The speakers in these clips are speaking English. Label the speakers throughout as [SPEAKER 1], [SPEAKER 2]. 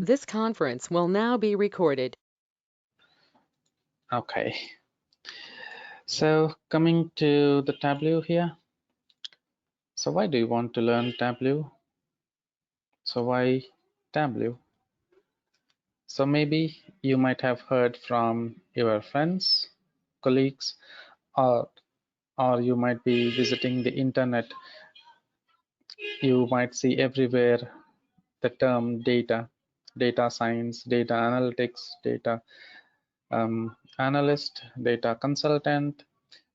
[SPEAKER 1] This conference will now be recorded.
[SPEAKER 2] Okay, so coming to the Tableau here. So why do you want to learn Tableau? So why Tableau? So maybe you might have heard from your friends, colleagues, or you might be visiting the internet. You might see everywhere the term data science, data analytics, data analyst, data consultant.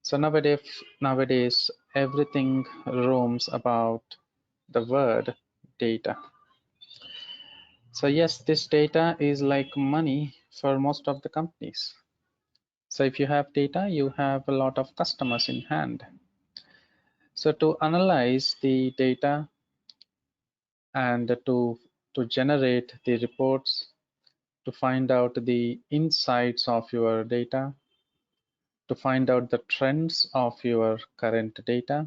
[SPEAKER 2] So nowadays everything roams about the word data. So yes, this data is like money for most of the companies. So if you have data, you have a lot of customers in hand. So to analyze the data and to generate the reports, to find out the insights of your data, to find out the trends of your current data.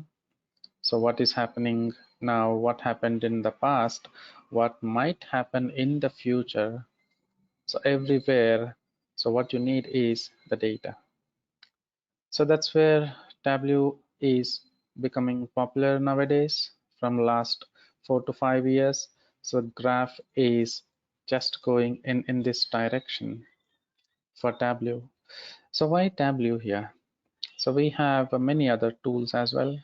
[SPEAKER 2] So what is happening now, what happened in the past, what might happen in the future. So everywhere, so what you need is the data. So that's where Tableau is becoming popular nowadays from last 4 to 5 years. So graph is just going in this direction for Tableau. So why Tableau here? So we have many other tools as well,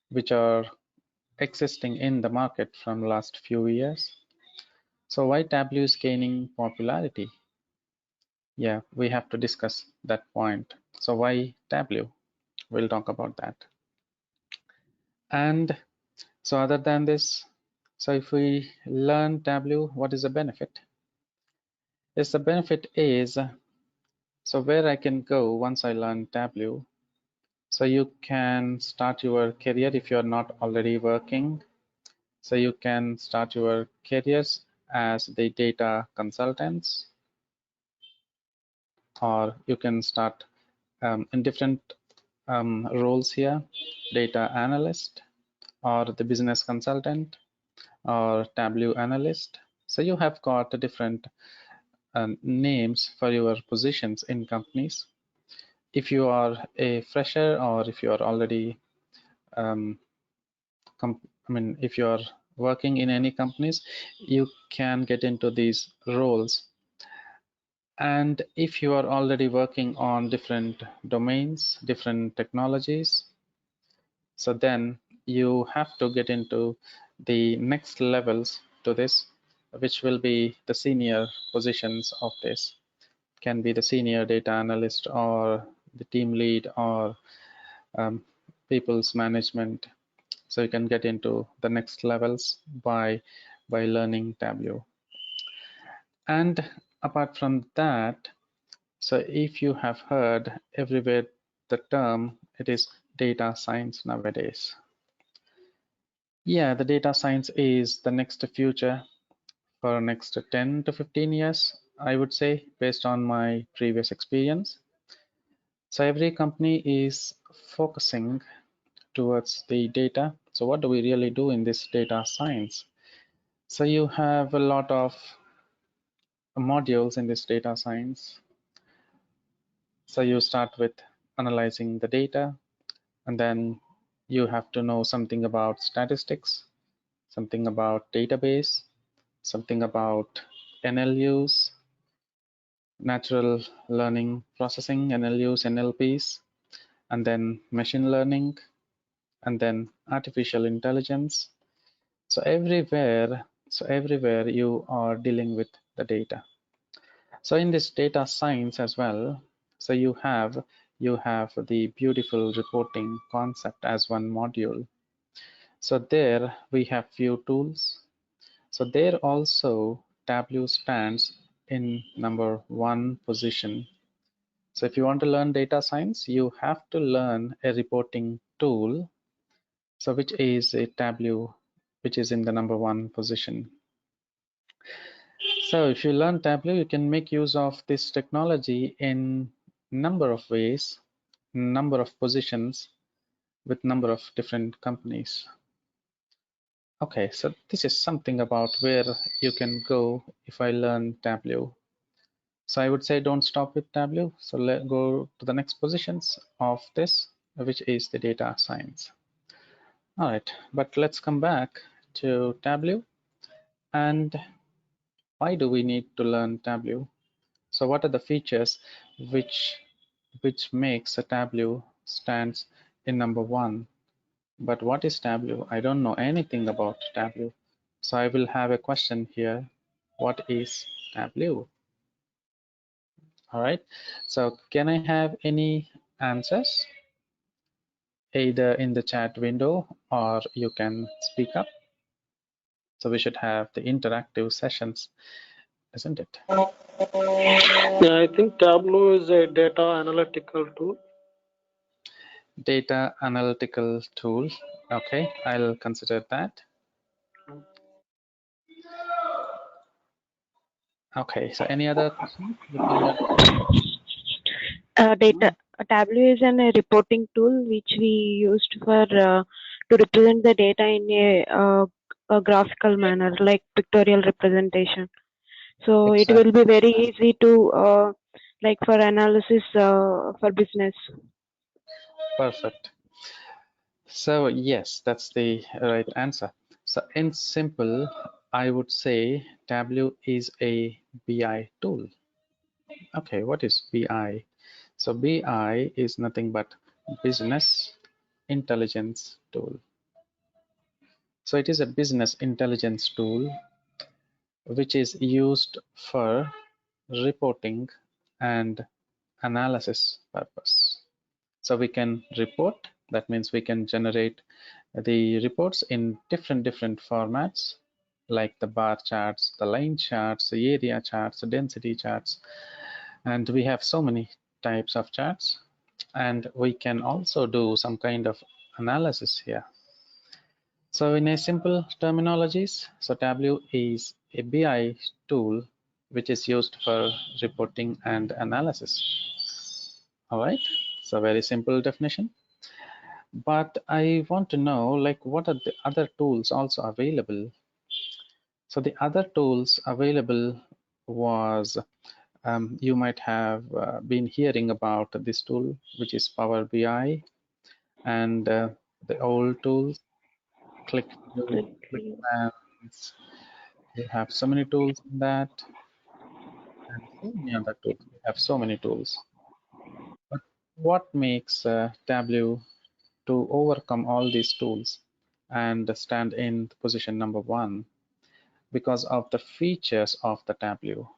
[SPEAKER 2] which are existing in the market from last few years. So why Tableau is gaining popularity? Yeah, we have to discuss that point. So why Tableau? We'll talk about that. And so other than this, so if we learn Tableau, what is the benefit? Yes, the benefit is, so where I can go once I learn Tableau. So you can start your career if you're not already working. So you can start your careers as the data consultants, or you can start in different roles here, data analyst, or the business consultant, or Tableau analyst. So you have got different names for your positions in companies. If you are a fresher, or if you are already if you are working in any companies, you can get into these roles. And if you are already working on different domains, different technologies, so then you have to get into the next levels to this, which will be the senior positions of this. Can be the senior data analyst, or the team lead, or people's management. So you can get into the next levels by learning Tableau. And apart from that, so if you have heard everywhere the term, it is data science nowadays. Yeah, the data science is the next future for next 10 to 15 years, I would say, based on my previous experience. So every company is focusing towards the data. So what do we really do in this data science? So you have a lot of modules in this data science. So you start with analyzing the data, and then you have to know something about statistics, something about database, something about NLUs, natural learning processing, NLUs, NLPs, and then machine learning, and then artificial intelligence. So everywhere you are dealing with the data. So in this data science as well, so you have the beautiful reporting concept as one module. So there we have few tools. So there also Tableau stands in #1 position. So if you want to learn data science, you have to learn a reporting tool, so which is a Tableau, which is in the #1 position. So if you learn Tableau, you can make use of this technology in number of ways, number of positions, with number of different companies. Okay, so this is something about where you can go if I learn Tableau. So I would say don't stop with Tableau. So let's go to the next positions of this, which is the data science. All right, but let's come back to Tableau. And why do we need to learn Tableau? So what are the features which makes a Tableau stands in number one? But what is Tableau? I don't know anything about Tableau. So I will have a question here. What is Tableau? All right. So can I have any answers either in the chat window or you can speak up? So we should have the interactive sessions, isn't it?
[SPEAKER 3] Yeah, I think Tableau is a data analytical tool.
[SPEAKER 2] Data analytical tool. Okay, I'll consider that. Okay, so any other questions before we
[SPEAKER 4] Data Tableau is a reporting tool which we used for to represent the data in a graphical manner, like pictorial representation. So it
[SPEAKER 2] Exactly.
[SPEAKER 4] will be very easy to like for analysis for business.
[SPEAKER 2] Perfect. So yes, that's the right answer. So in simple, I would say Tableau is a BI tool. Okay, what is BI? So BI is nothing but business intelligence tool. So it is a business intelligence tool which is used for reporting and analysis purpose. So we can report, that means we can generate the reports in different formats like the bar charts, the line charts, the area charts, the density charts, and we have so many types of charts. And we can also do some kind of analysis here. So in a simple terminologies, so Tableau is a BI tool which is used for reporting and analysis. All right, so very simple definition. But I want to know, like, what are the other tools also available? So the other tools available was, you might have been hearing about this tool, which is Power BI, and the old tools, ClickView, ClickSense. You have so many tools in that, and so many other tools. We have so many tools. But what makes Tableau to overcome all these tools and stand in position number one? Because of the features of the Tableau.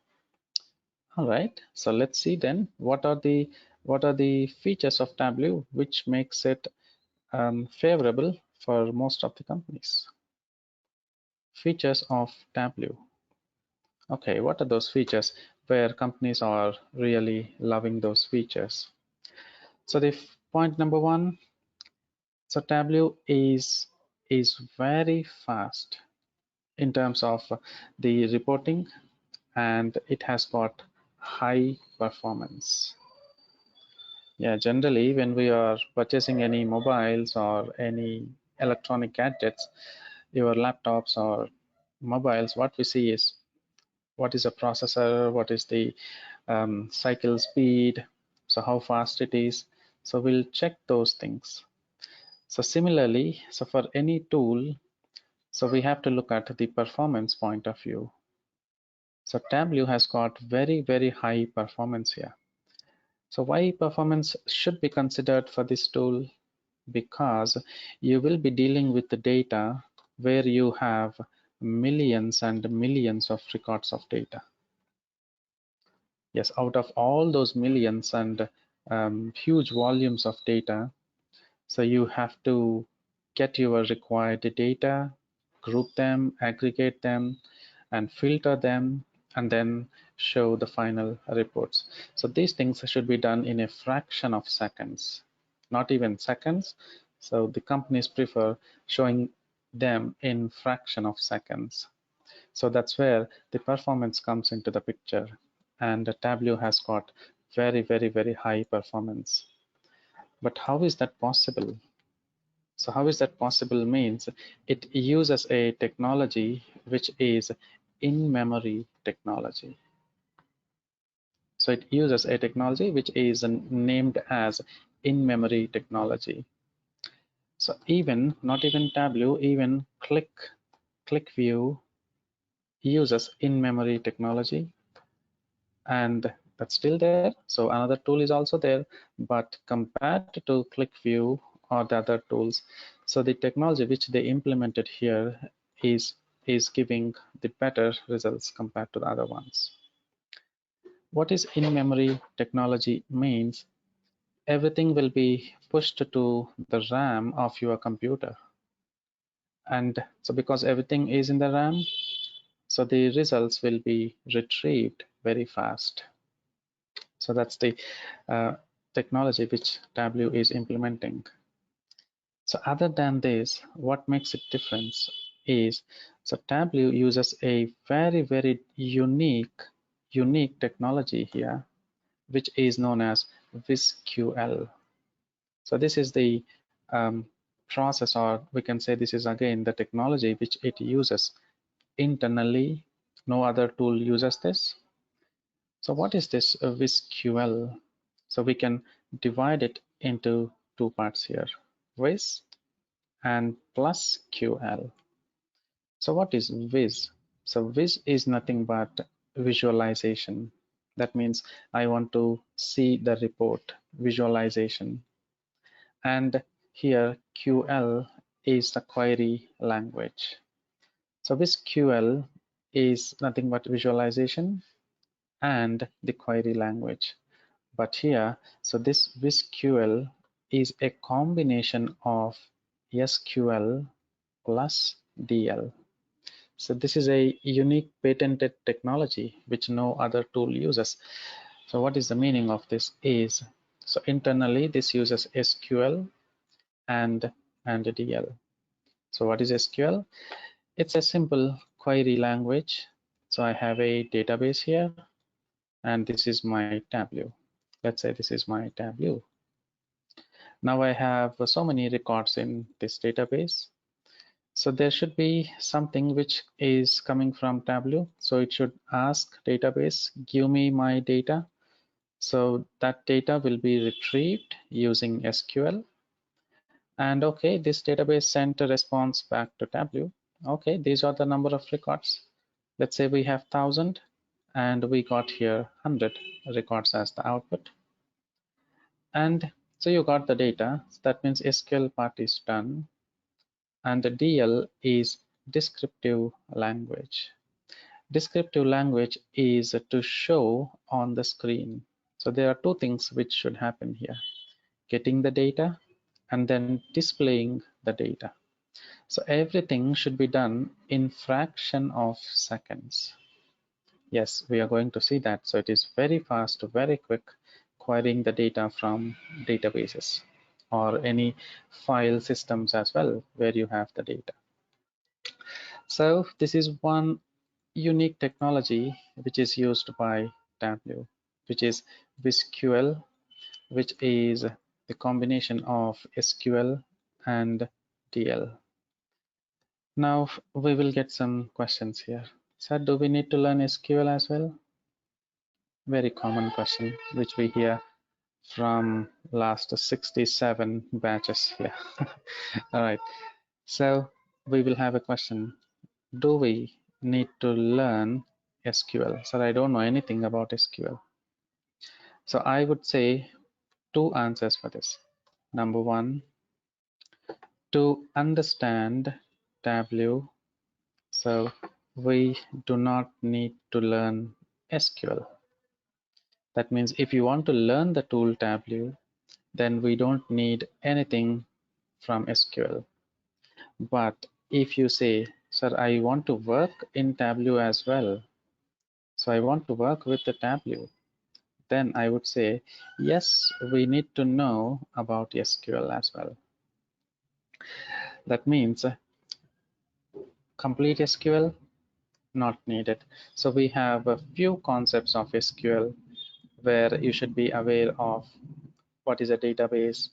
[SPEAKER 2] All right, so let's see then what are the features of Tableau which makes it favorable for most of the companies. Features of Tableau. Okay, what are those features where companies are really loving those features? So the point number one, so Tableau is very fast in terms of the reporting, and it has got high performance. Yeah, generally when we are purchasing any mobiles or any electronic gadgets, your laptops or mobiles, what we see is what is a processor, what is the cycle speed, so how fast it is. So we'll check those things. So similarly, so for any tool, so we have to look at the performance point of view. So Tableau has got very high performance here. So why performance should be considered for this tool? Because you will be dealing with the data where you have millions and millions of records of data. Yes, out of all those millions and huge volumes of data, so you have to get your required data, group them, aggregate them, and filter them, and then show the final reports. So these things should be done in a fraction of seconds, not even seconds. So the companies prefer showing them in fraction of seconds. So that's where the performance comes into the picture. And Tableau has got very high performance. But how is that possible? So how is that possible? Means it uses a technology which is in-memory technology. So it uses a technology which is named as in-memory technology. So even, not even Tableau, even ClickView uses in-memory technology, and that's still there. So another tool is also there, but compared to ClickView or the other tools, so the technology which they implemented here is giving the better results compared to the other ones. What is in-memory technology means? Everything will be pushed to the RAM of your computer, and so because everything is in the RAM, so the results will be retrieved very fast. So that's the technology which Tableau is implementing. So other than this, what makes it different is, so Tableau uses a very unique technology here, which is known as WizQL. So this is the process, or we can say this is again the technology which it uses internally. No other tool uses this. So what is this WizQL? So we can divide it into two parts here, Wiz and plus QL. So what is Wiz? So Wiz is nothing but visualization. That means I want to see the report, visualization. And here QL is the query language. So WizQL is nothing but visualization and the query language. But here, so this WizQL is a combination of SQL plus DL. So this is a unique patented technology which no other tool uses. So what is the meaning of this is, so internally this uses SQL and DL. So what is SQL? It's a simple query language. So I have a database here, and this is my Tableau. Let's say this is my Tableau. Now I have so many records in this database. So there should be something which is coming from Tableau. So it should ask database, give me my data. So that data will be retrieved using SQL. And okay, this database sent a response back to Tableau. Okay, these are the number of records. Let's say we have 1,000 and we got here 100 records as the output. And so you got the data. So that means SQL part is done. And the DL is descriptive language. Descriptive language is to show on the screen. So there are two things which should happen here: getting the data and then displaying the data. So everything should be done in fraction of seconds. Yes, we are going to see that. So it is very fast, very quick querying the data from databases or any file systems as well where you have the data. So this is one unique technology which is used by Tableau, which is WizQL, which is the combination of SQL and DL. Now we will get some questions here. So do we need to learn SQL as well? Very common question which we hear from last 67 batches here. All right, so we will have a question. Do we need to learn SQL? So I don't know anything about SQL. So I would say two answers for this. Number one, to understand Tableau, so we do not need to learn SQL. That means if you want to learn the tool Tableau, then we don't need anything from SQL. But if you say, sir, I want to work in Tableau as well, so I want to work with the Tableau, then I would say, yes, we need to know about SQL as well. That means complete SQL, not needed. So we have a few concepts of SQL where you should be aware of what is a database,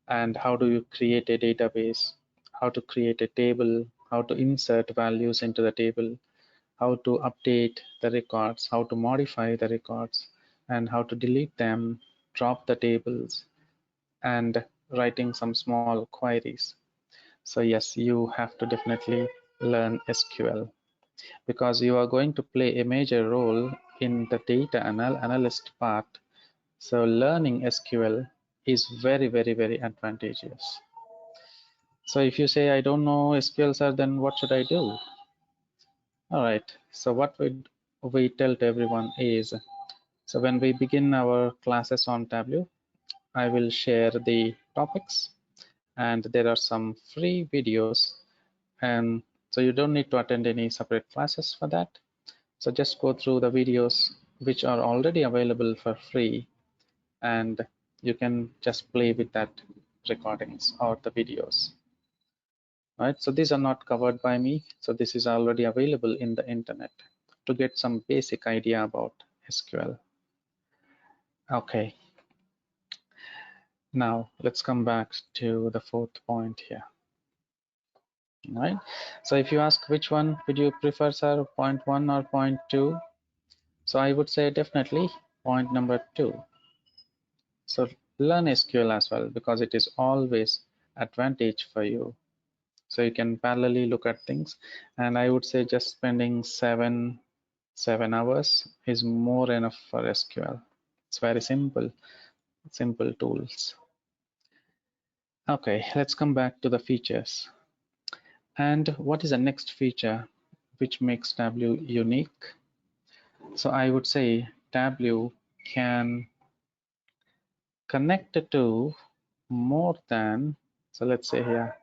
[SPEAKER 2] and how do you create a database, how to create a table, how to insert values into the table, how to update the records, how to modify the records, and how to delete them, drop the tables, and writing some small queries. So yes, you have to definitely learn SQL because you are going to play a major role in the data analyst part. So learning SQL is very, very, very advantageous. So if you say, I don't know SQL, sir, then what should I do? All right. So what we tell to everyone is, so when we begin our classes on Tableau, I will share the topics and there are some free videos, and so you don't need to attend any separate classes for that. So just go through the videos which are already available for free, and you can just play with that recordings or the videos. Right, so these are not covered by me, so this is already available in the internet to get some basic idea about SQL. Okay, now let's come back to the fourth point here. All right, so if you ask which one would you prefer, sir, point 1 or point 2, so I would say definitely point number 2. So learn SQL as well because it is always advantage for you. So you can parallelly look at things, and I would say just spending 7 hours is more enough for SQL. It's very simple tools. Okay, let's come back to the features. And what is the next feature which makes Tableau unique? So I would say Tableau can connect to more than, so let's say here,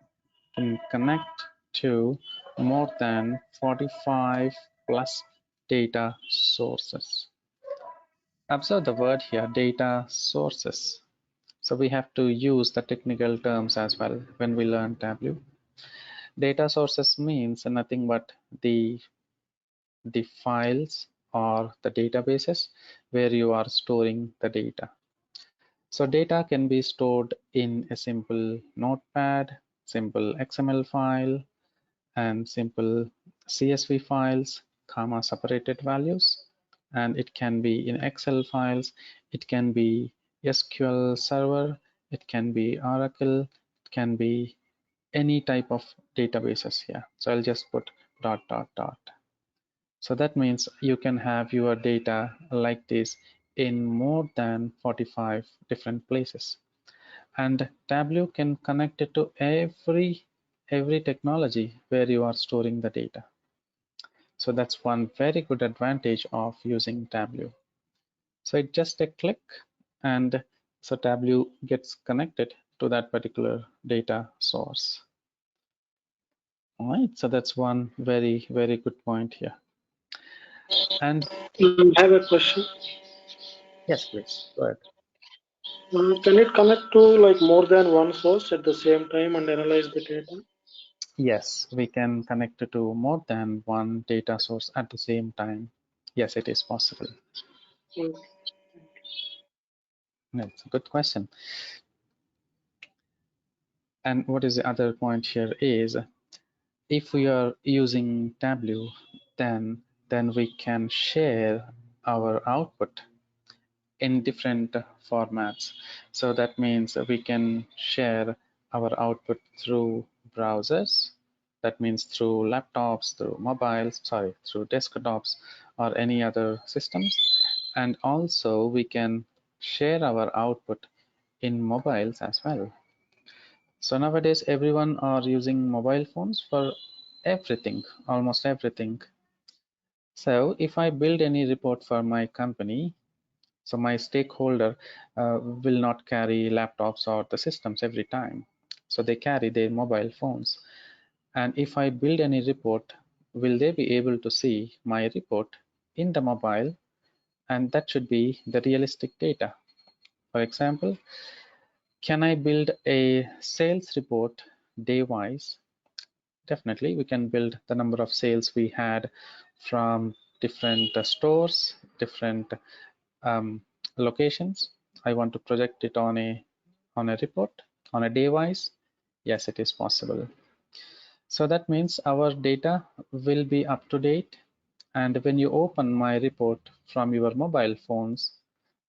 [SPEAKER 2] can connect to more than 45 plus data sources. Observe the word here, data sources. So we have to use the technical terms as well when we learn Tableau. Data sources means nothing but the files or the databases where you are storing the data. So data can be stored in a simple notepad, simple XML file, and simple CSV files, comma separated values, and it can be in Excel files, it can be SQL Server, it can be Oracle, it can be any type of databases here. So I'll just put ... So that means you can have your data like this in more than 45 different places. And Tableau can connect it to every technology where you are storing the data. So that's one very good advantage of using Tableau. So it's just a click, and so Tableau gets connected to that particular data source. All right, so that's one very, very good point here. And
[SPEAKER 3] I have a question.
[SPEAKER 2] yes, please go ahead.
[SPEAKER 3] Can it connect to like more than one source at the same time and analyze the data?
[SPEAKER 2] Yes, we can connect to more than one data source at the same time. Yes, it is possible.
[SPEAKER 3] Okay.
[SPEAKER 2] That's a good question. And what is the other point here is, if we are using Tableau, then we can share our output in different formats. So that means we can share our output through browsers. That means through laptops, through mobiles, sorry, through desktops or any other systems. And also we can share our output in mobiles as well. So nowadays everyone are using mobile phones for everything, almost everything. So if I build any report for my company, so my stakeholder will not carry laptops or the systems every time. So they carry their mobile phones. And if I build any report, will they be able to see my report in the mobile? And that should be the realistic data. For example, can I build a sales report day-wise? Definitely, we can build the number of sales we had from different stores, different locations. I want to project it on a report on a day wise? Yes, it is possible. So that means our data will be up to date, and when you open my report from your mobile phones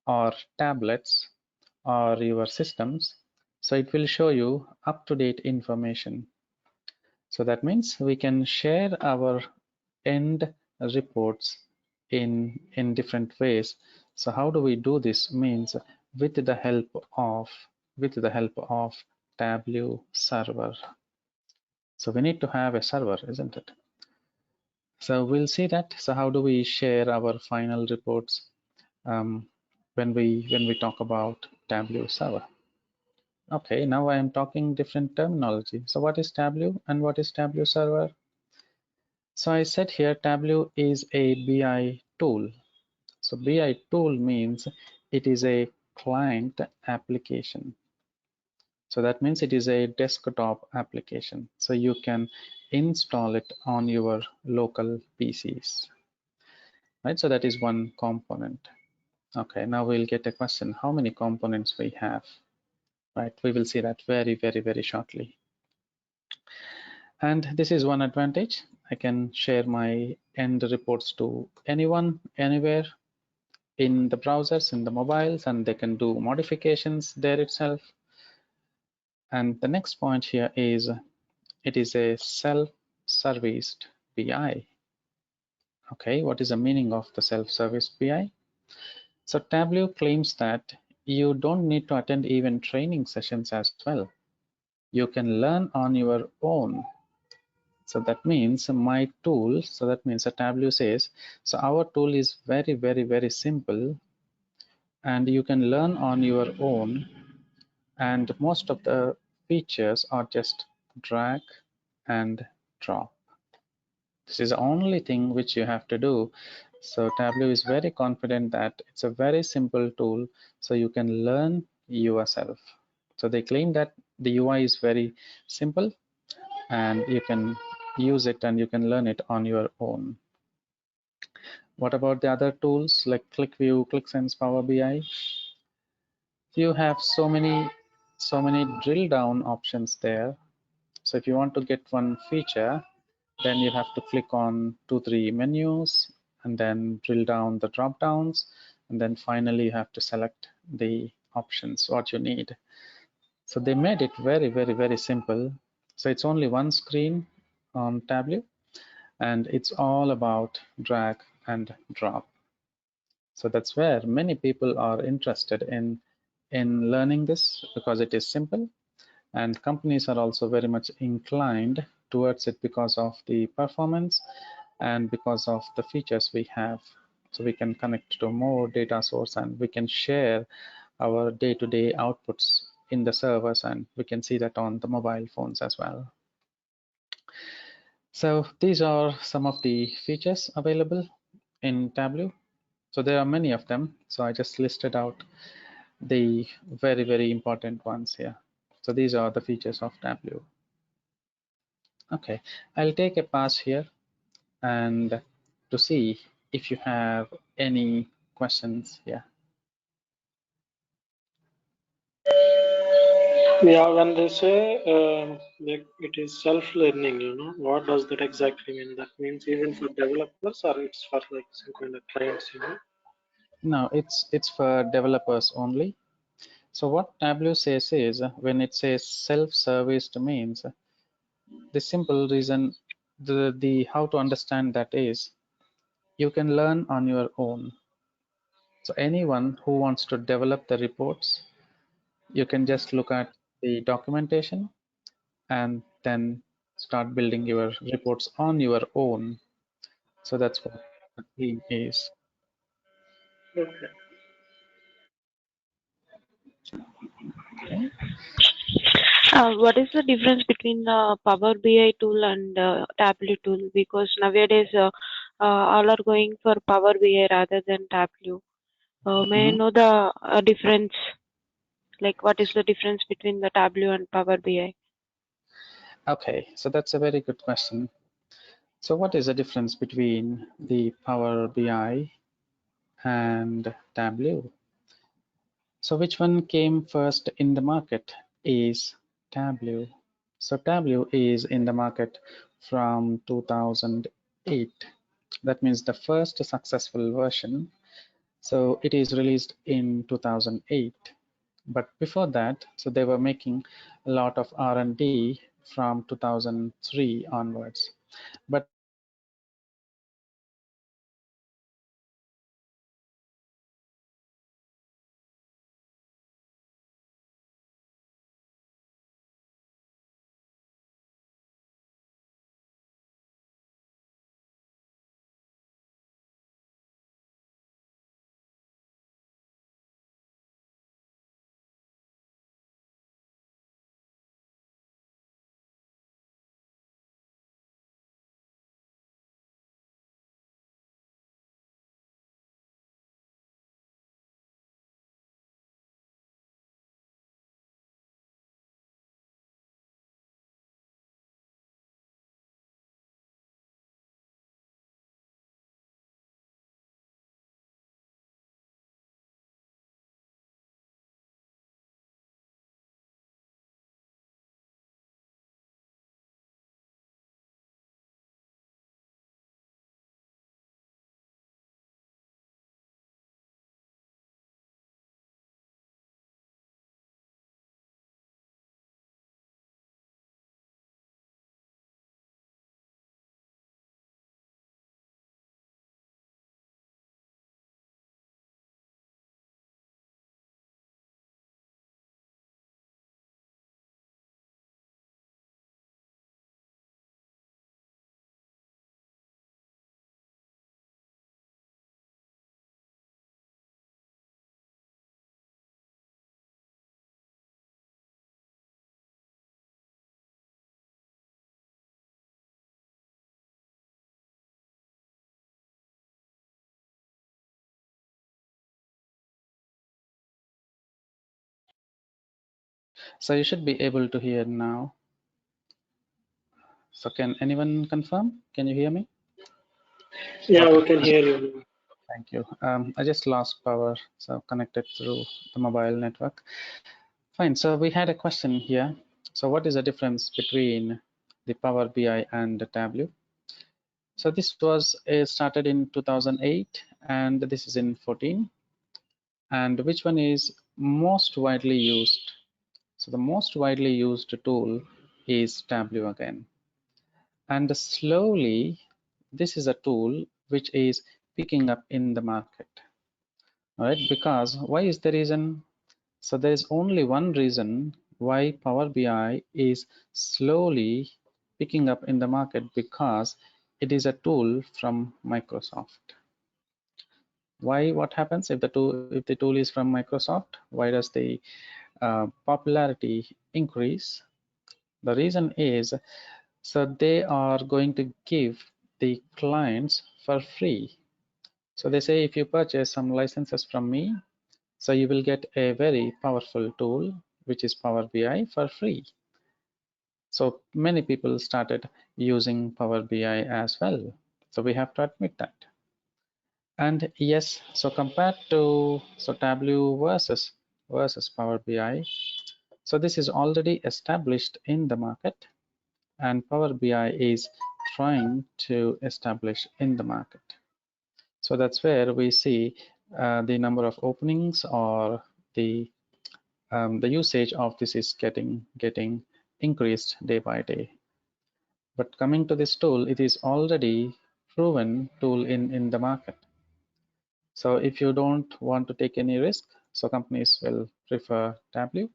[SPEAKER 2] or tablets or your systems, so it will show you up to date information. So that means we can share our end reports in different ways. So how do we do this? Means with the help of Tableau server. So we need to have a server, isn't it? So we'll see that. So how do we share our final reports when we talk about Tableau server? Okay, now I am talking different terminology. So what is Tableau and what is Tableau server? So I said here Tableau is a BI tool. So BI tool means it is a client application. So that means it is a desktop application. So you can install it on your local PCs, right? So that is one component. Okay, now we'll get a question. How many components we have, right? We will see that very shortly. And this is one advantage. I can share my end reports to anyone, anywhere in the browsers, in the mobiles, and they can do modifications there itself. And the next point here is it is a self-serviced BI. Okay, what is the meaning of the self-serviced BI? So Tableau claims that you don't need to attend even training sessions as well. You can learn on your own. So that means my tool, so that means the Tableau says, so our tool is very simple and you can learn on your own, and most of the features are just drag and drop. This is the only thing which you have to do. So Tableau is very confident that it's a very simple tool, so you can learn yourself. So they claim that the UI is very simple and you can use it and you can learn it on your own. What about the other tools like ClickView, ClickSense, Power BI? You have so many drill down options there. So if you want to get one feature, then you have to click on 2-3 menus and then drill down the drop downs, and then finally you have to select the options what you need. So they made it very simple. So it's only one screen on Tableau and it's all about drag and drop. So that's where many people are interested in learning this, because it is simple, and companies are also very much inclined towards it because of the performance and because of the features we have. So we can connect to more data source and we can share our day-to-day outputs in the servers, and we can see that on the mobile phones as well. So these are some of the features available in Tableau. So there are many of them. So I just listed out the very important ones here. So these are the features of Tableau. Okay, I'll take a pause here and to see if you have any questions here.
[SPEAKER 3] Yeah, when they say like it is self-learning, what does that exactly mean? That means even for developers, or it's for like some kind of clients?
[SPEAKER 2] No, it's for developers only. So what Tableau says is when it says self-serviced means the simple reason, the how to understand that is you can learn on your own. So anyone who wants to develop the reports, you can just look at the documentation and then start building your reports on your own. So that's what the theme is.
[SPEAKER 3] Okay.
[SPEAKER 2] Okay.
[SPEAKER 4] What is the difference between the Power BI tool and Tableau tool? Because nowadays all are going for Power BI rather than Tableau. May I know the difference? Like, what is the difference between the Tableau and Power BI?
[SPEAKER 2] Okay, so that's a very good question. So what is the difference between the Power BI and Tableau? So which one came first in the market? is Tableau. So Tableau is in the market from 2008. That means the first successful version. So it is released in 2008. But before that, so they were making a lot of R&D from 2003 onwards. But so you should be able to hear now. So can anyone confirm? Can you hear me?
[SPEAKER 3] Yeah,
[SPEAKER 2] Okay,
[SPEAKER 3] we can hear you.
[SPEAKER 2] thank you. I just lost power, so connected through the mobile network. Fine, so we had a question here. So what is the difference between the Power BI and the Tableau? So this was started in 2008 and this is in 14. And which one is most widely used? So the most widely used tool is Tableau again. And slowly, this is a tool which is picking up in the market. All right, because why is the reason? So there is only one reason why Power BI is slowly picking up in the market, because it is a tool from Microsoft. Why? What happens if the tool is from Microsoft? Why does the popularity increase? The reason is, so they are going to give the clients for free. So they say if you purchase some licenses from me, so you will get a very powerful tool, which is Power BI, for free. So many people started using Power BI as well. So we have to admit that. And yes, so compared to Tableau versus Power BI, so this is already established in the market, and Power BI is trying to establish in the market. So that's where we see the number of openings, or the usage of this is getting increased day by day. But coming to this tool, it is already proven tool in the market. So if you don't want to take any risk, so companies will prefer Tableau.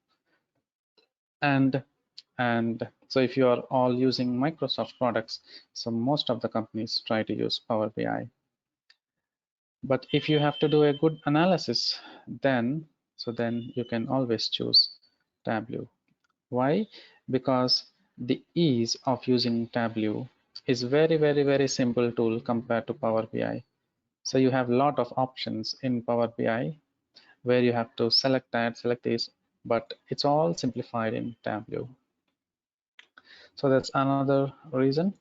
[SPEAKER 2] And so if you are all using Microsoft products, so most of the companies try to use Power BI. But if you have to do a good analysis, then you can always choose Tableau. Why? Because the ease of using Tableau is very simple tool compared to Power BI. So you have a lot of options in Power BI where you have to select that, select this, but it's all simplified in Tableau. So that's another reason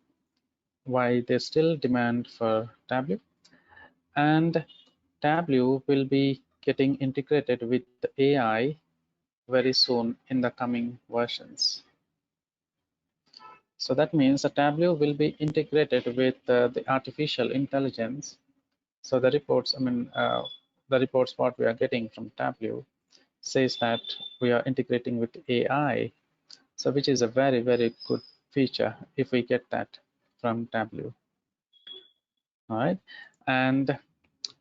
[SPEAKER 2] why there's still demand for Tableau. And Tableau will be getting integrated with the AI very soon in the coming versions. So that means the Tableau will be integrated with the artificial intelligence. So the reports, the reports what we are getting from Tableau says that we are integrating with AI. So which is a very, very good feature if we get that from Tableau. All right. And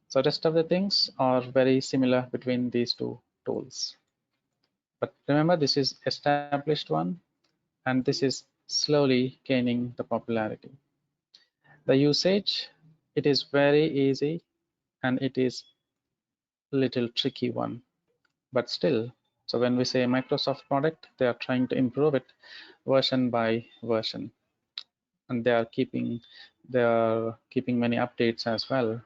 [SPEAKER 2] so rest of the things are very similar between these two tools. But remember, this is established one, and this is slowly gaining the popularity. The usage, it is very easy, and it is little tricky one, but still. So when we say Microsoft product, they are trying to improve it version by version, and they are keeping many updates as well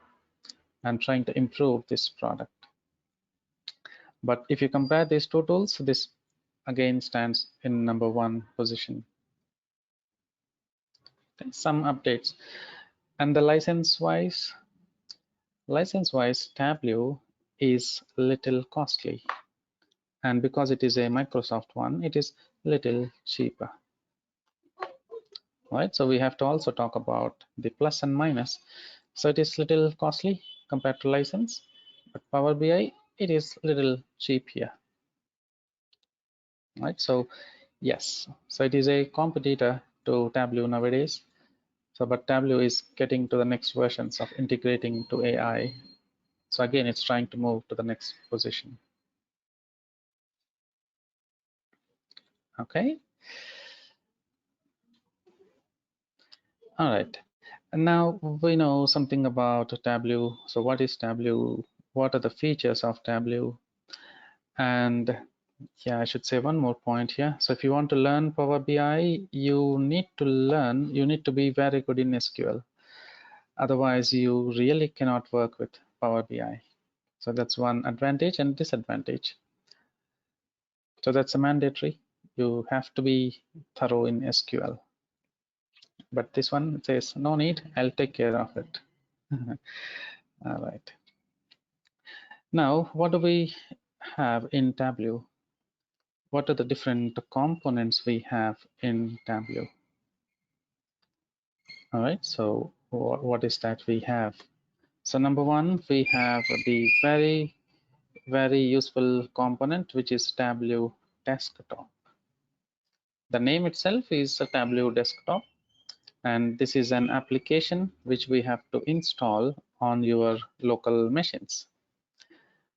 [SPEAKER 2] and trying to improve this product. But if you compare these two tools, this again stands in #1 position. Some updates. And the license-wise, Tableau is little costly. And because it is a Microsoft one, it is little cheaper. Right? So we have to also talk about the plus and minus. So it is little costly compared to license, but Power BI, it is little cheap here. Right? So yes, so it is a competitor to Tableau nowadays. So but Tableau is getting to the next versions of integrating to AI. So again, it's trying to move to the next position. Okay. All right. And now we know something about Tableau. So what is Tableau? What are the features of Tableau? And yeah, I should say one more point here. So if you want to learn Power BI, you need to be very good in SQL. Otherwise, you really cannot work with Power BI. So that's one advantage and disadvantage. So that's a mandatory. You have to be thorough in SQL. But this one says, no need, I'll take care of it. All right. Now, what do we have in Tableau? What are the different components we have in Tableau? All right, so what is that we have? So #1, we have the very, very useful component, which is Tableau Desktop. The name itself is a Tableau Desktop, and this is an application which we have to install on your local machines.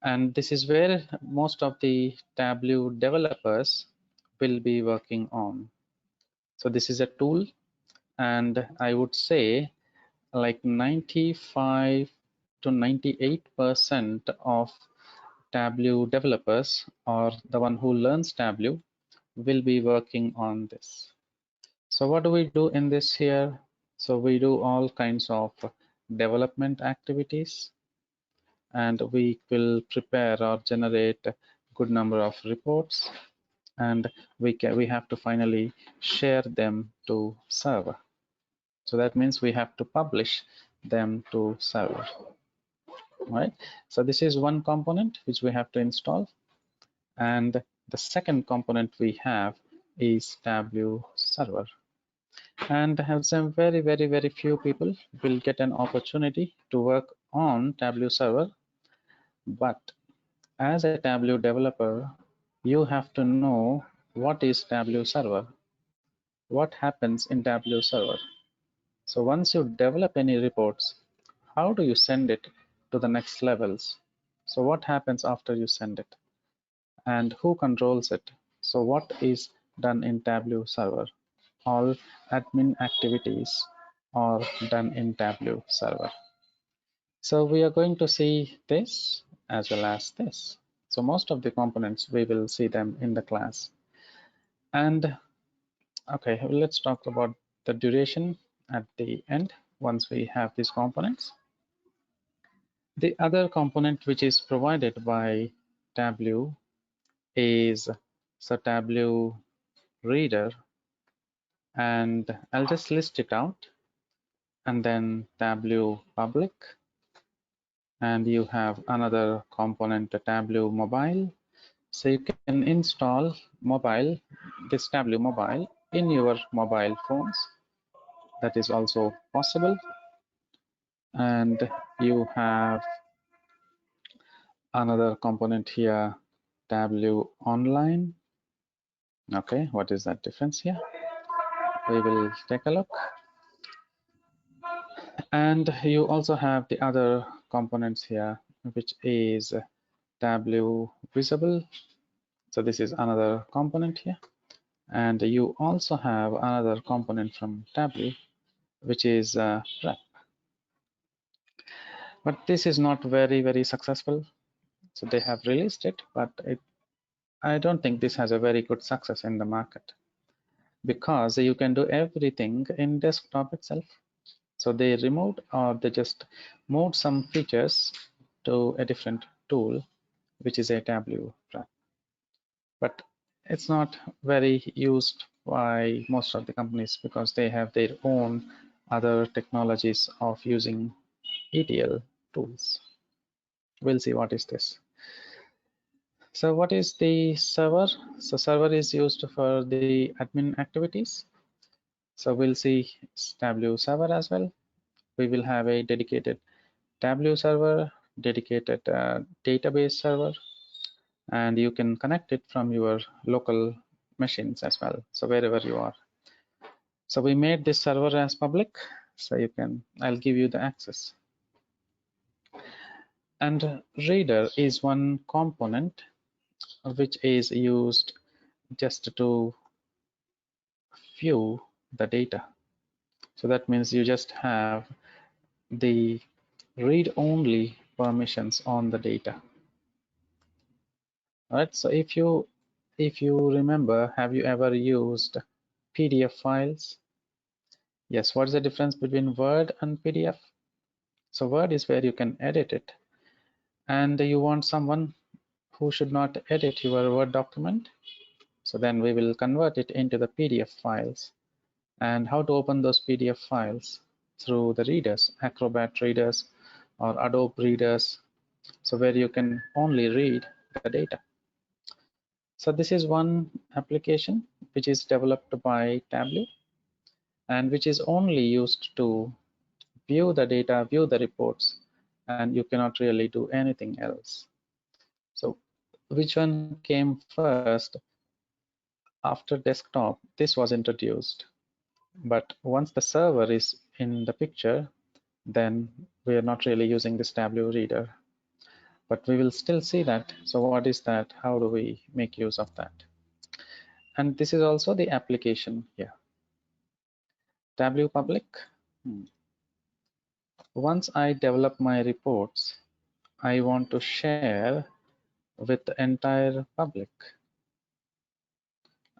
[SPEAKER 2] And this is where most of the Tableau developers will be working on. So this is a tool, and I would say like 95 to 98% of Tableau developers, or the one who learns Tableau, will be working on this. So what do we do in this here? So we do all kinds of development activities, and we will prepare or generate a good number of reports, and we have to finally share them to server. So that means we have to publish them to server. Right? So this is one component which we have to install, and the second component we have is Tableau server. And have some very, very, very few people will get an opportunity to work on Tableau server. But as a Tableau developer, you have to know what is Tableau server, what happens in Tableau server. So once you develop any reports, how do you send it to the next levels? So what happens after you send it? And who controls it? So what is done in Tableau server? All admin activities are done in Tableau server. So we are going to see this as well as this. So most of the components, we will see them in the class. And okay, let's talk about the duration at the end once we have these components. The other component which is provided by Tableau is Tableau Reader, and I'll just list it out. And then Tableau Public, and you have another component, Tableau Mobile, So you can install this Tableau mobile in your mobile phones. That is also possible. And you have another component here, Tableau Online. Okay, what is that difference here? We will take a look. And you also have the other components here, which is Tableau Visible. So this is another component here. And you also have another component from Tableau, which is Prep. But this is not very successful. So they have released it, but I don't think this has a very good success in the market, because you can do everything in desktop itself. So they removed, or they just moved some features to a different tool, which is a Tableau Prep. But it's not very used by most of the companies because they have their own other technologies of using ETL tools. We'll see what is this. So what is the server? So server is used for the admin activities. So we'll see Tableau server as well. We will have a dedicated Tableau server, dedicated database server, and you can connect it from your local machines as well. So wherever you are. So we made this server as public. So I'll give you the access. And reader is one component which is used just to view the data. So that means you just have the read-only permissions on the data. All right. So if you remember, have you ever used PDF files? Yes. What is the difference between Word and PDF? So Word is where you can edit it, and you want someone who should not edit your Word document. So then we will convert it into the PDF files. And how to open those PDF files? Through the readers, Acrobat readers or Adobe readers, so where you can only read the data. So this is one application which is developed by Tableau and which is only used to view the data, view the reports, and you cannot really do anything else. So which one came first? After desktop, this was introduced. But once the server is in the picture, then we are not really using this Tableau reader. But we will still see that. So what is that? How do we make use of that? And this is also the application here. Tableau public. Once I develop my reports, I want to share with the entire public.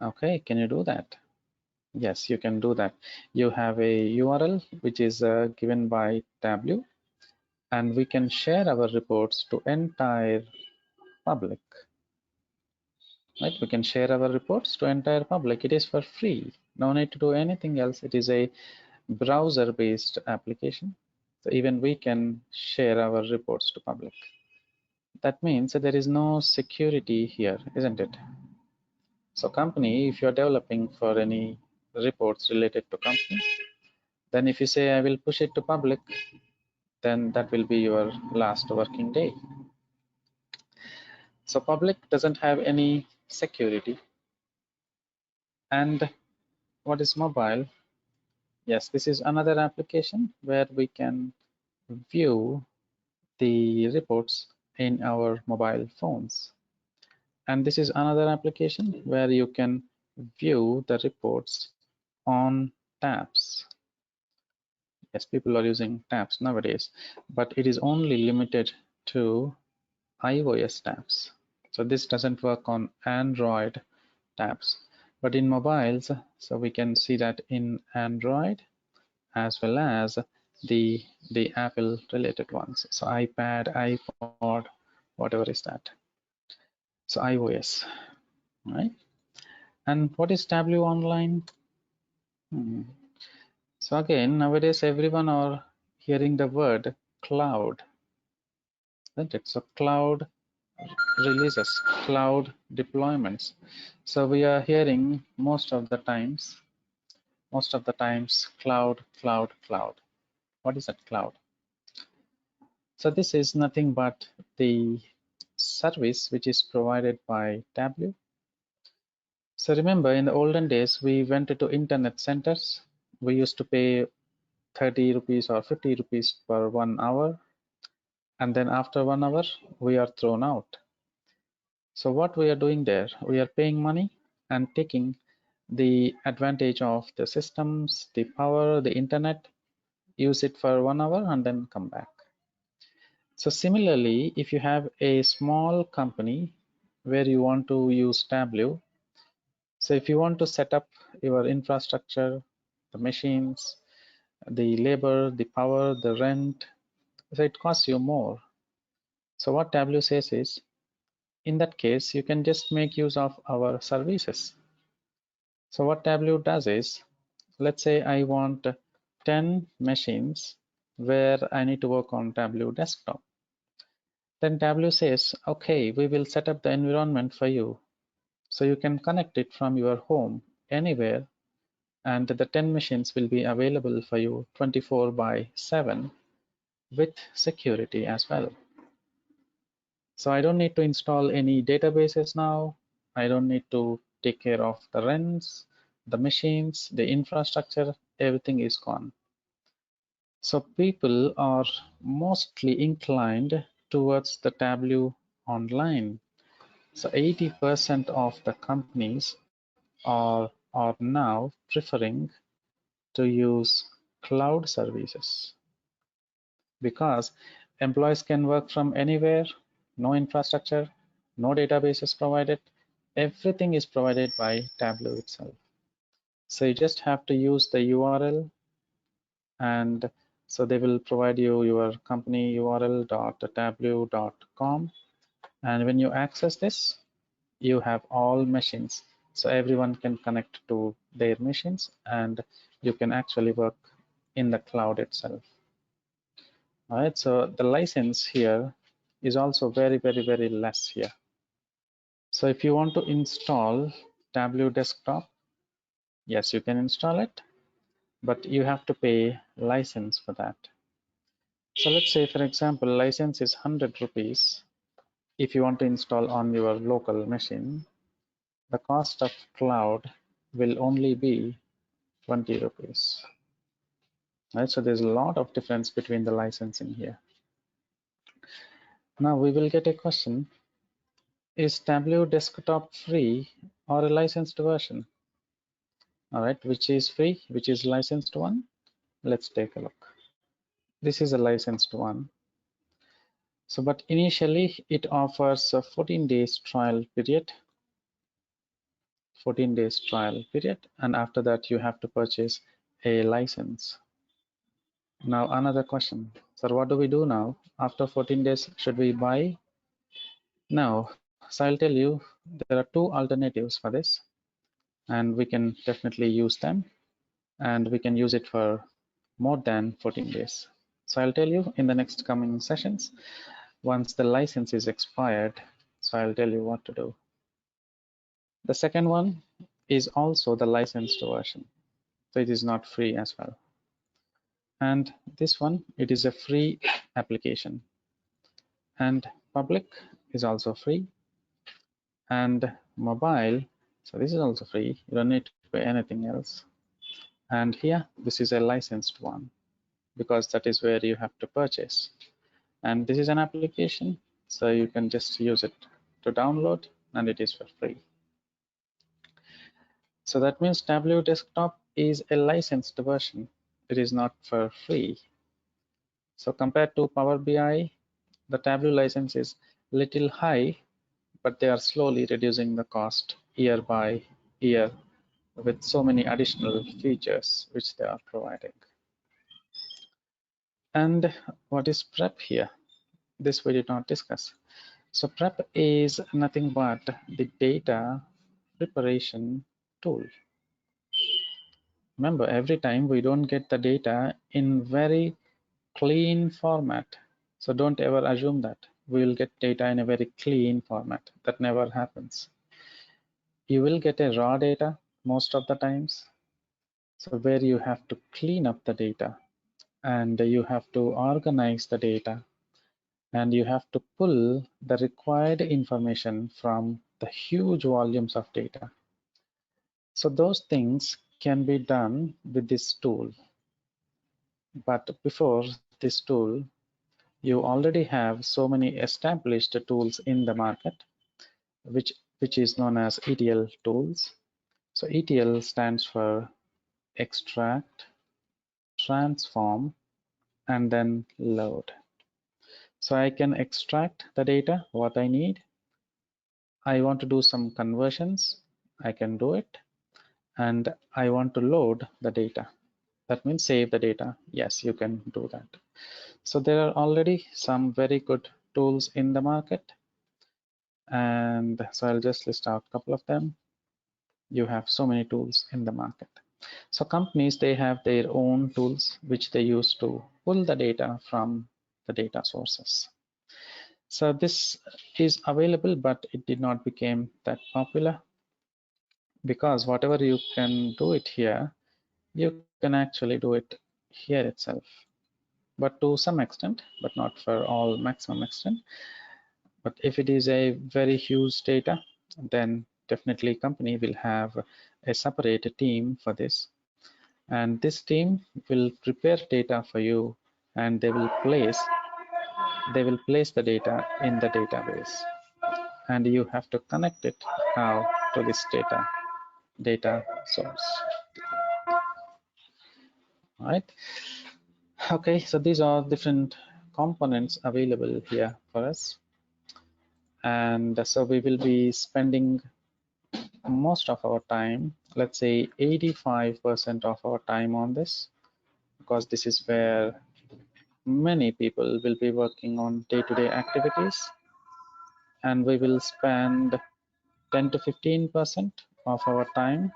[SPEAKER 2] Okay, can you do that? Yes, you can do that. You have a URL which is given by Tableau, and we can share our reports to entire public. Right? We can share our reports to entire public. It is for free. No need to do anything else. It is a browser-based application. So even we can share our reports to public. That means that there is no security here, isn't it? So company, if you're developing for any reports related to company, then if you say I will push it to public, then that will be your last working day. So public doesn't have any security. And what is mobile? Yes, this is another application where we can view the reports in our mobile phones. And this is another application where you can view the reports on tabs. Yes, people are using tabs nowadays, but it is only limited to iOS tabs. So this doesn't work on Android tabs, but in mobiles, so we can see that in Android as well as the Apple related ones. So iPad, iPod, whatever is that. So iOS, right? And what is Tableau Online? So again, nowadays everyone are hearing the word cloud, isn't it? So cloud releases, cloud deployments. So we are hearing most of the times, cloud, cloud, cloud. What is that cloud? So this is nothing but the service which is provided by Tableau. So remember, in the olden days, we went to internet centers. We used to pay 30 rupees or 50 rupees per 1 hour. And then after 1 hour, we are thrown out. So what we are doing there, we are paying money and taking the advantage of the systems, the power, the internet, use it for 1 hour and then come back. So similarly, if you have a small company where you want to use Tableau, so if you want to set up your infrastructure, the machines, the labor, the power, the rent, so it costs you more. So what Tableau says is, in that case, you can just make use of our services. So what Tableau does is, let's say I want 10 machines where I need to work on Tableau desktop. Then Tableau says, okay, we will set up the environment for you. So you can connect it from your home anywhere, and the 10 machines will be available for you 24/7 with security as well. So I don't need to install any databases now. I don't need to take care of the rents, the machines, the infrastructure, everything is gone. So people are mostly inclined towards the Tableau Online. So 80% of the companies are now preferring to use cloud services because employees can work from anywhere, no infrastructure, no databases provided. Everything is provided by Tableau itself. So you just have to use the URL, and so they will provide you your company url.tableau.com, and when you access this, you have all machines, so everyone can connect to their machines and you can actually work in the cloud itself. All right, so the license here is also very less here. So if you want to install Tableau desktop, yes, you can install it, but you have to pay license for that. So let's say, for example, license is 100 rupees. If you want to install on your local machine, the cost of cloud will only be 20 rupees. Right, so there's a lot of difference between the licensing here. Now we will get a question: is Tableau desktop free or a licensed version? All right, which is free, which is licensed one? Let's take a look. This is a licensed one. So, but initially it offers a 14 days trial period, 14 days trial period, and after that you have to purchase a license. Now another question, so what do we do now? After 14 days, should we buy? No. So I'll tell you, there are two alternatives for this, and we can definitely use them, and we can use it for more than 14 days. So I'll tell you in the next coming sessions, once the license is expired, so I'll tell you what to do. The second one is also the licensed version, so it is not free as well. And this one, it is a free application, and public is also free, and mobile, so this is also free, you don't need to pay anything else. And here, this is a licensed one because that is where you have to purchase. And this is an application, so you can just use it to download, and it is for free. So that means Tableau Desktop is a licensed version. It is not for free. So compared to Power BI, the Tableau license is little high, but they are slowly reducing the cost year by year with so many additional features which they are providing. And what is prep here? This we did not discuss. So prep is nothing but the data preparation tool. Remember, every time we don't get the data in very clean format. So don't ever assume that. we will get data in a very clean format. That never happens. You will get a raw data most of the times, so where you have to clean up the data and you have to organize the data and you have to pull the required information from the huge volumes of data. So those things can be done with this tool. But before this tool, you already have so many established tools in the market, which is known as ETL tools. So ETL stands for extract, transform, and then load. So I can extract the data, what I need. I want to do some conversions, I can do it. And I want to load the data. That means save the data. Yes, you can do that. So there are already some very good tools in the market. And so I'll just list out a couple of them. You have so many tools in the market. So companies, they have their own tools which they use to pull the data from the data sources. So this is available, but it did not become that popular because whatever you can do it here, you can actually do it here itself, but to some extent, but not for all maximum extent. But if it is a very huge data, then definitely company will have a separate team for this. And this team will prepare data for you and they will place the data in the database. And you have to connect it now to this data source. All right. Okay, so these are different components available here for us. And so we will be spending most of our time, let's say 85% of our time on this, because this is where many people will be working on day-to-day activities. And we will spend 10 to 15% of our time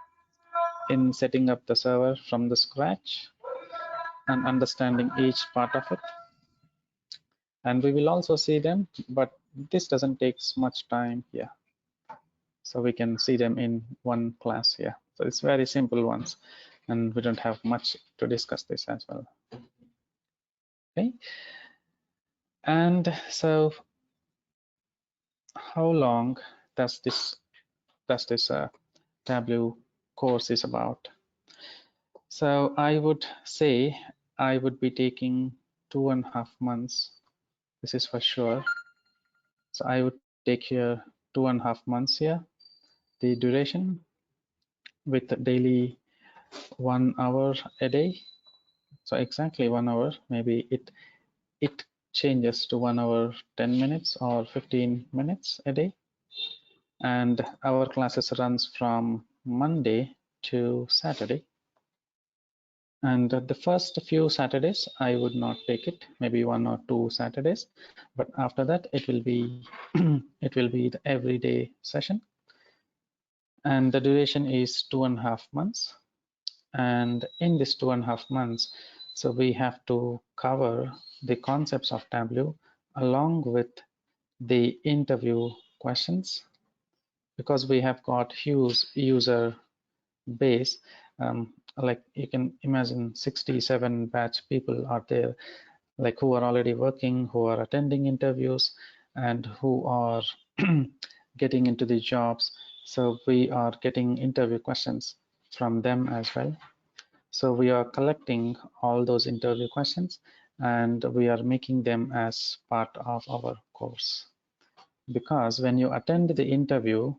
[SPEAKER 2] in setting up the server from the scratch and understanding each part of it. And we will also see them, but this doesn't take much time here. So we can see them in one class here. So it's very simple ones, and we don't have much to discuss this as well. Okay. And so how long does this Tableau course is about? So I would say I would be taking 2.5 months. This is for sure. So I would take here 2.5 months here, the duration with daily 1 hour a day. So exactly 1 hour, maybe it changes to 1 hour 10 minutes or 15 minutes a day. And our classes runs from Monday to Saturday. And the first few Saturdays, I would not take it, maybe 1 or 2 Saturdays. But after that, it will be it will be the everyday session. And the duration is 2.5 months. And in this 2.5 months, so we have to cover the concepts of Tableau along with the interview questions, because we have got huge user base. Like you can imagine 67 batch people are there, like who are already working, who are attending interviews, and who are getting into the jobs. So we are getting interview questions from them as well. So we are collecting all those interview questions and we are making them as part of our course. Because when you attend the interview,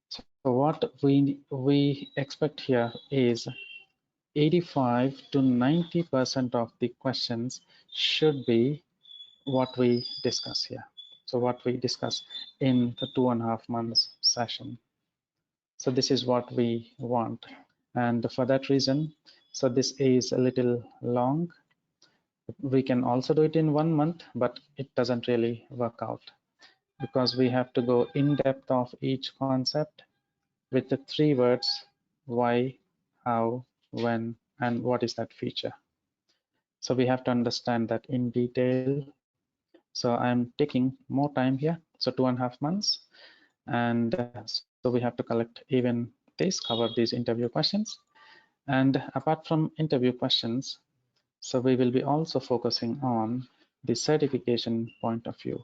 [SPEAKER 2] so what we expect here is 85 to 90% of the questions should be what we discuss here. So what we discuss in the 2.5 months session. So this is what we want. And for that reason, so this is a little long. We can also do it in 1 month, but it doesn't really work out because we have to go in depth of each concept with the 3 words: why, how, when, and what is that feature. So we have to understand that in detail So I'm taking more time here, so 2.5 months. And so we have to collect even this, cover these interview questions. And apart from interview questions, so we will be also focusing on the certification point of view.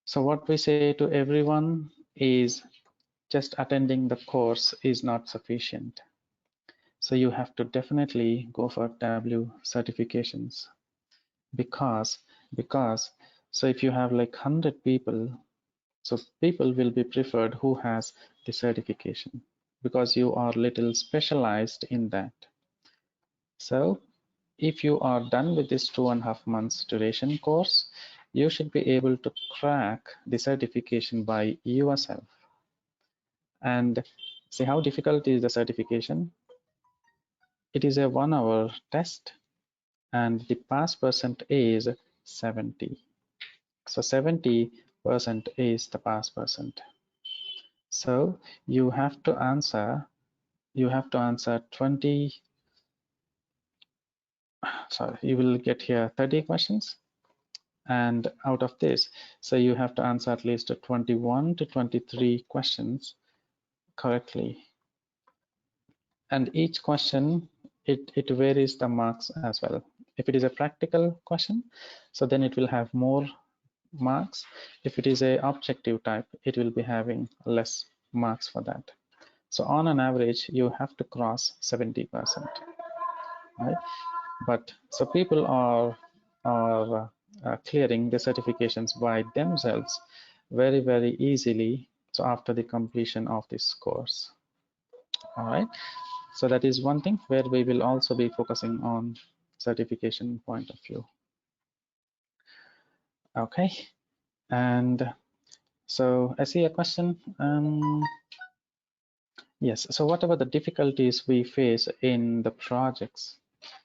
[SPEAKER 2] So what we say to everyone is just attending the course is not sufficient. So you have to definitely go for Tableau certifications because so if you have like 100 people, so people will be preferred who has the certification because you are little specialized in that. So if you are done with this 2.5 months duration course, you should be able to crack the certification by yourself. And see how difficult is the certification? It is a 1-hour test and the pass percent is 70. So 70% is the pass percent. So you have to answer 20, sorry, you will get here 30 questions. And out of this, so you have to answer at least 21 to 23 questions correctly. And each question, it varies the marks as well. If it is a practical question, so then it will have more marks. If it is a objective type, it will be having less marks for that. So on an average, you have to cross 70%, right? But so people are clearing the certifications by themselves very easily. So after the completion of this course, all right. So that is one thing where we will also be focusing on certification point of view. Okay, and so I see a question. Yes, so whatever the difficulties we face in the projects,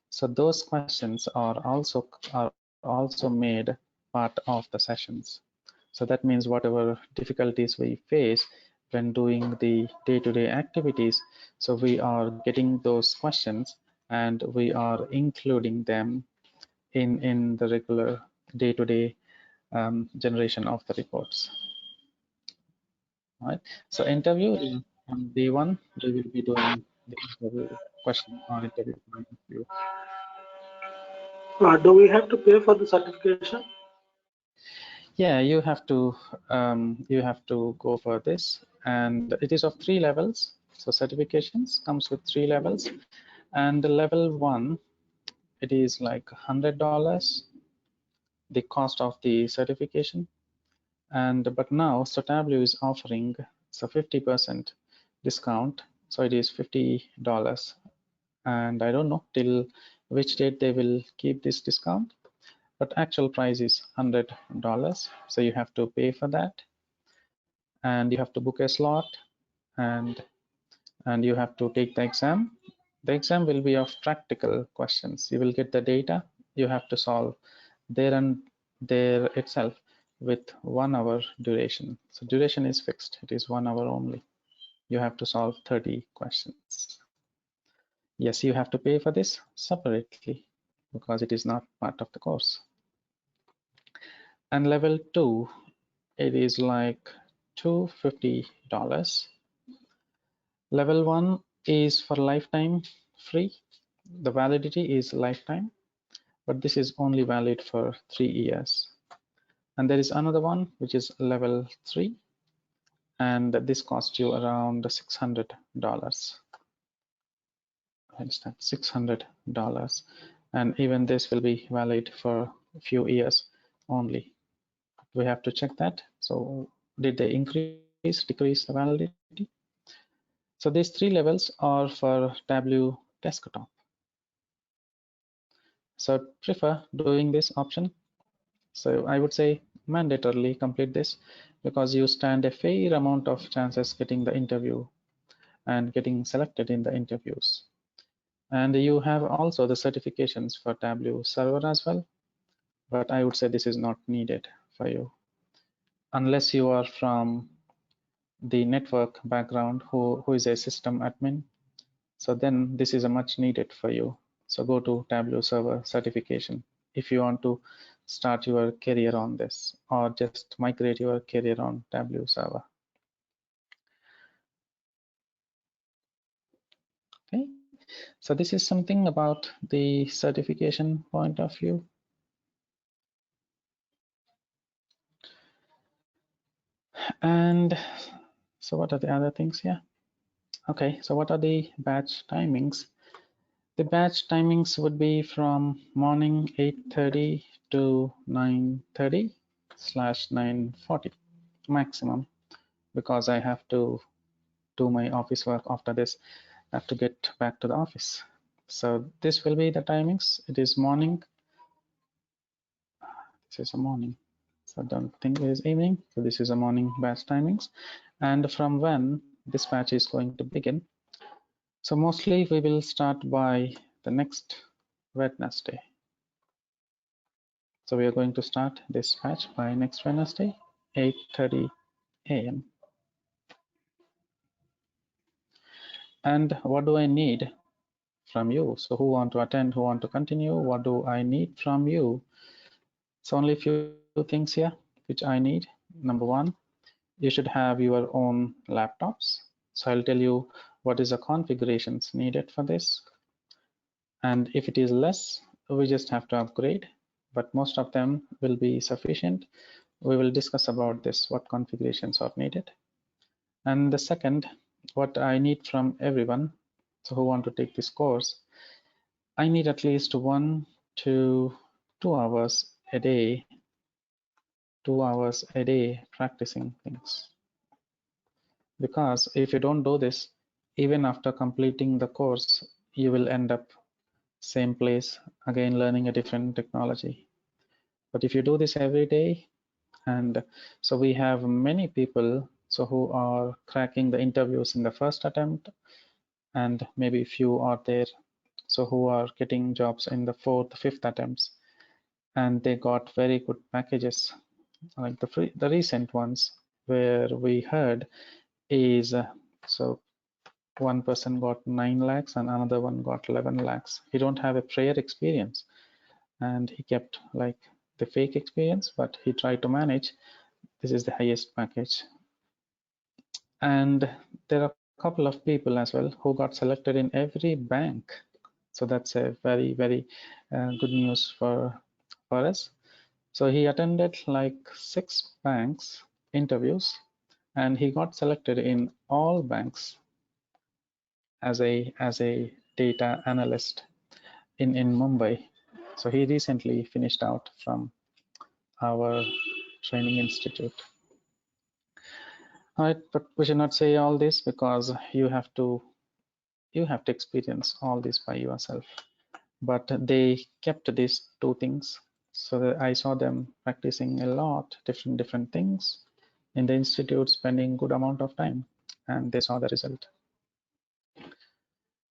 [SPEAKER 2] so those questions are also made part of the sessions. So that means whatever difficulties we face when doing the day-to-day activities, so we are getting those questions and we are including them in the regular day-to-day generation of the reports. All right. So interview on day one, we will be doing the interview question on interview point of view.
[SPEAKER 3] Do we have to pay for the certification?
[SPEAKER 2] Yeah, you have to go for this, and it is of 3 levels. So certifications comes with 3 levels, and the level 1, it is like $100, the cost of the certification. And but now so Tableau is offering so 50% discount, so it is $50, and I don't know till which date they will keep this discount, but actual price is $100. So you have to pay for that, and you have to book a slot, and you have to take the exam. The exam will be of practical questions. You will get the data, you have to solve there and there itself with 1 hour duration. So duration is fixed, it is 1 hour only. You have to solve 30 questions. Yes, you have to pay for this separately because it is not part of the course. And level 2, it is like $250. Level 1 is for lifetime free. The validity is lifetime, but this is only valid for 3 years. And there is another one which is level 3, and this costs you around $600. Understand, $600, and even this will be valid for a few years only. We have to check that. So did they increase, decrease the validity? So these 3 levels are for Tableau desktop. So prefer doing this option. So I would say mandatorily complete this because you stand a fair amount of chances getting the interview and getting selected in the interviews. And you have also the certifications for Tableau server as well, but I would say this is not needed for you unless you are from the network background who is a system admin. So then this is a much needed for you. So go to Tableau server certification if you want to start your career on this, or just migrate your career on Tableau server. Okay, so this is something about the certification point of view. And so what are the other things here? Okay, so what are the batch timings? The batch timings would be from morning 8:30 to 9:30/9:40 maximum, because I have to do my office work after this. I have to get back to the office. So this will be the timings. It is morning. This is a morning. So I don't think it is evening. So this is a morning batch timings. And from when this batch is going to begin. So mostly we will start by the next Wednesday. So we are going to start this batch by next Wednesday, 8:30 a.m. And what do I need from you? So who want to attend, who want to continue? What do I need from you? So only a few things here which I need. Number one, you should have your own laptops. So I'll tell you what is the configurations needed for this. And if it is less, we just have to upgrade, but most of them will be sufficient. We will discuss about this, what configurations are needed. And the second, what I need from everyone, so who want to take this course, I need at least 1 to 2 hours a day, 2 hours a day practicing things. Because if you don't do this, even after completing the course, you will end up same place, again learning a different technology. But if you do this every day, and so we have many people so who are cracking the interviews in the first attempt, and maybe few are there so who are getting jobs in the fourth, fifth attempts, and they got very good packages. Like the recent ones where we heard is so one person got 9 lakhs and another one got 11 lakhs. He don't have a prior experience, and he kept like the fake experience, but he tried to manage. This is the highest package. And there are a couple of people as well who got selected in every bank. So that's a very, very good news for us. So he attended like 6 banks interviews, and he got selected in all banks as a data analyst in Mumbai. So he recently finished out from our training institute. All right, but we should not say all this because you have to experience all this by yourself. But they kept these 2 things, so that I saw them practicing a lot different things in the institute, spending good amount of time, and they saw the result.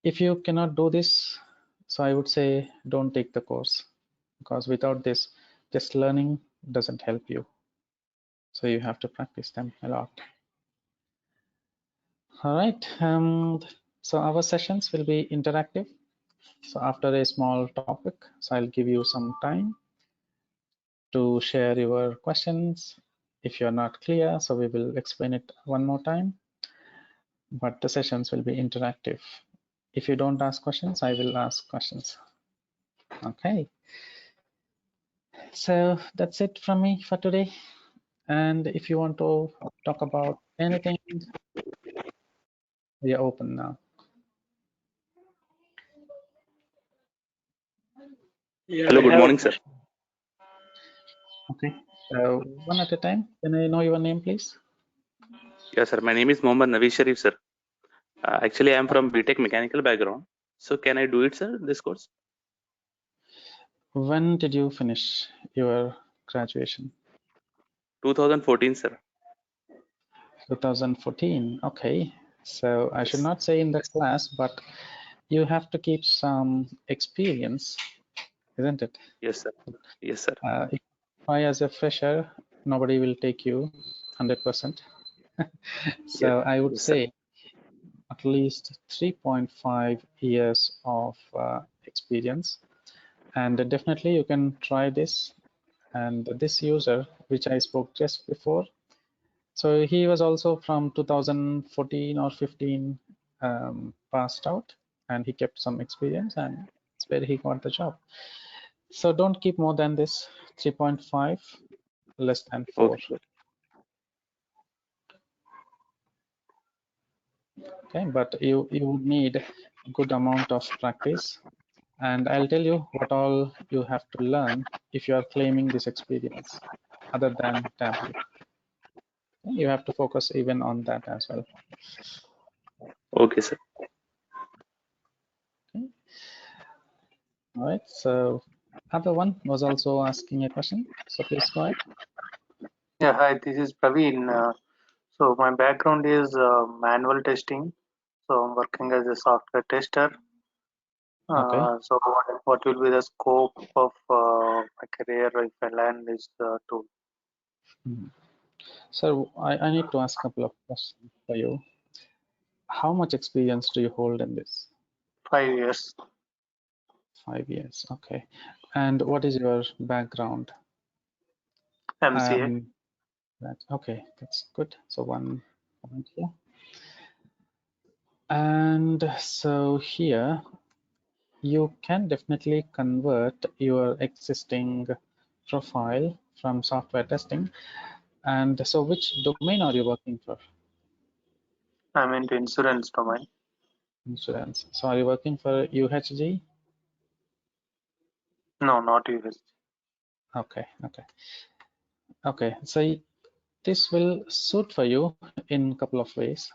[SPEAKER 2] If you cannot do this, so I would say don't take the course, because without this, just learning doesn't help you. So you have to practice them a lot. All right, so our sessions will be interactive. So after a small topic, so I'll give you some time to share your questions. If you're not clear, so we will explain it one more time, but the sessions will be interactive. If you don't ask questions, I will ask questions. Okay, so that's it from me for today. And if you want to talk about anything, we are open now.
[SPEAKER 3] Yeah,
[SPEAKER 5] Hello,
[SPEAKER 3] I
[SPEAKER 5] good
[SPEAKER 3] have a
[SPEAKER 5] morning, sir.
[SPEAKER 3] question.
[SPEAKER 2] Okay, so one at a time. Can I know your name, please?
[SPEAKER 5] Yes, sir. My name is Mohammad Naveed Sharif, sir. Actually, I am from BTech mechanical background. So can I do it, sir, this course?
[SPEAKER 2] When did you finish your graduation?
[SPEAKER 5] 2014, sir.
[SPEAKER 2] 2014. Okay, so I should
[SPEAKER 5] Yes.
[SPEAKER 2] not say in the class, but you have to keep some experience, isn't it?
[SPEAKER 5] Yes, sir. Yes, sir.
[SPEAKER 2] If I as a fresher, nobody will take you 100%.
[SPEAKER 5] Yes,
[SPEAKER 2] So I would
[SPEAKER 5] yes, sir.
[SPEAKER 2] say at least 3.5 years of experience, and definitely you can try this. And this user, which I spoke just before, so he was also from 2014 or 15 passed out, and he kept some experience, and it's where he got the job. So don't keep more than this, 3.5, less than 4.
[SPEAKER 5] Okay, sir.
[SPEAKER 2] Okay, but you would need a good amount of practice, and I'll tell you what all you have to learn if you are claiming this experience other than Tableau. You have to focus even on that as well.
[SPEAKER 5] Okay, sir.
[SPEAKER 2] Okay. All right, so other one was also asking a question, so please go ahead.
[SPEAKER 6] Yeah, hi, this is Praveen. So my background is manual testing. So I'm working as a software tester.
[SPEAKER 2] Okay.
[SPEAKER 6] So what will be the scope of my career if I learn this tool?
[SPEAKER 2] So I need to ask a couple of questions for you. How much experience do you hold in this?
[SPEAKER 6] 5 years.
[SPEAKER 2] 5 years, okay. And what is your background?
[SPEAKER 6] MCA.
[SPEAKER 2] Okay, that's good. So 1 point here. And so here you can definitely convert your existing profile from software testing. And so which domain are you working for?
[SPEAKER 6] I'm into insurance domain.
[SPEAKER 2] Insurance. So are you working for UHG?
[SPEAKER 6] No, not US.
[SPEAKER 2] Okay, okay. Okay, so this will suit for you in a couple of ways.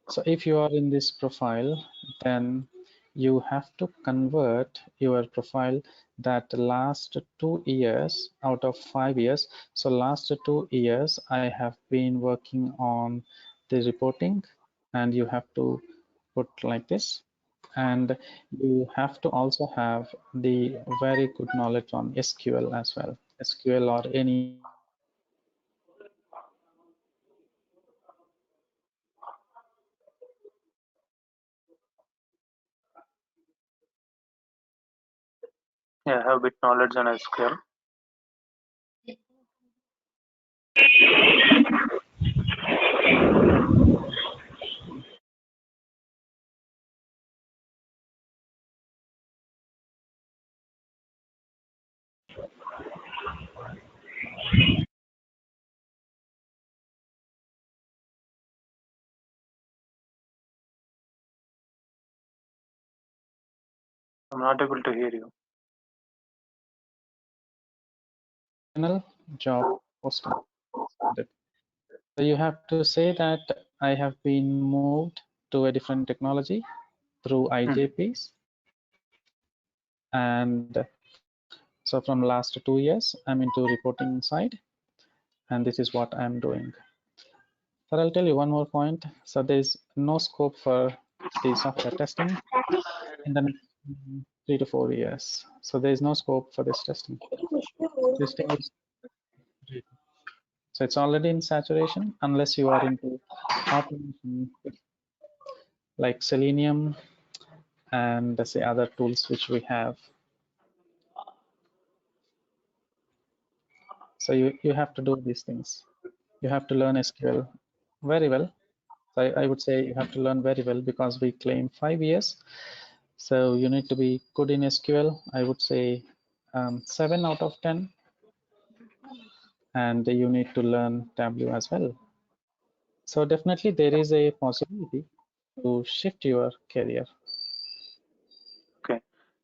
[SPEAKER 2] So if you are in this profile, then you have to convert your profile that last 2 years out of 5 years. So last 2 years, I have been working on the reporting, and you have to put like this. And you have to also have the very good knowledge on SQL as well, SQL or any
[SPEAKER 6] Yeah, I have bit knowledge on SQL. I'm not able to hear you.
[SPEAKER 2] job posting. So you have to say that I have been moved to a different technology through IJPs. And so from last 2 years, I'm into reporting side, and this is what I'm doing. So I'll tell you one more point. So there's no scope for the software testing in the next 3 to 4 years. So there's no scope for this testing. Testing is so it's already in saturation unless you are into automation like Selenium and say other tools which we have. So you have to do these things. You have to learn SQL very well. So I would say you have to learn very well because we claim 5 years. So you need to be good in SQL. I would say 7 out of 10. And you need to learn Tableau as well. So definitely there is a possibility to shift your career.
[SPEAKER 6] Okay.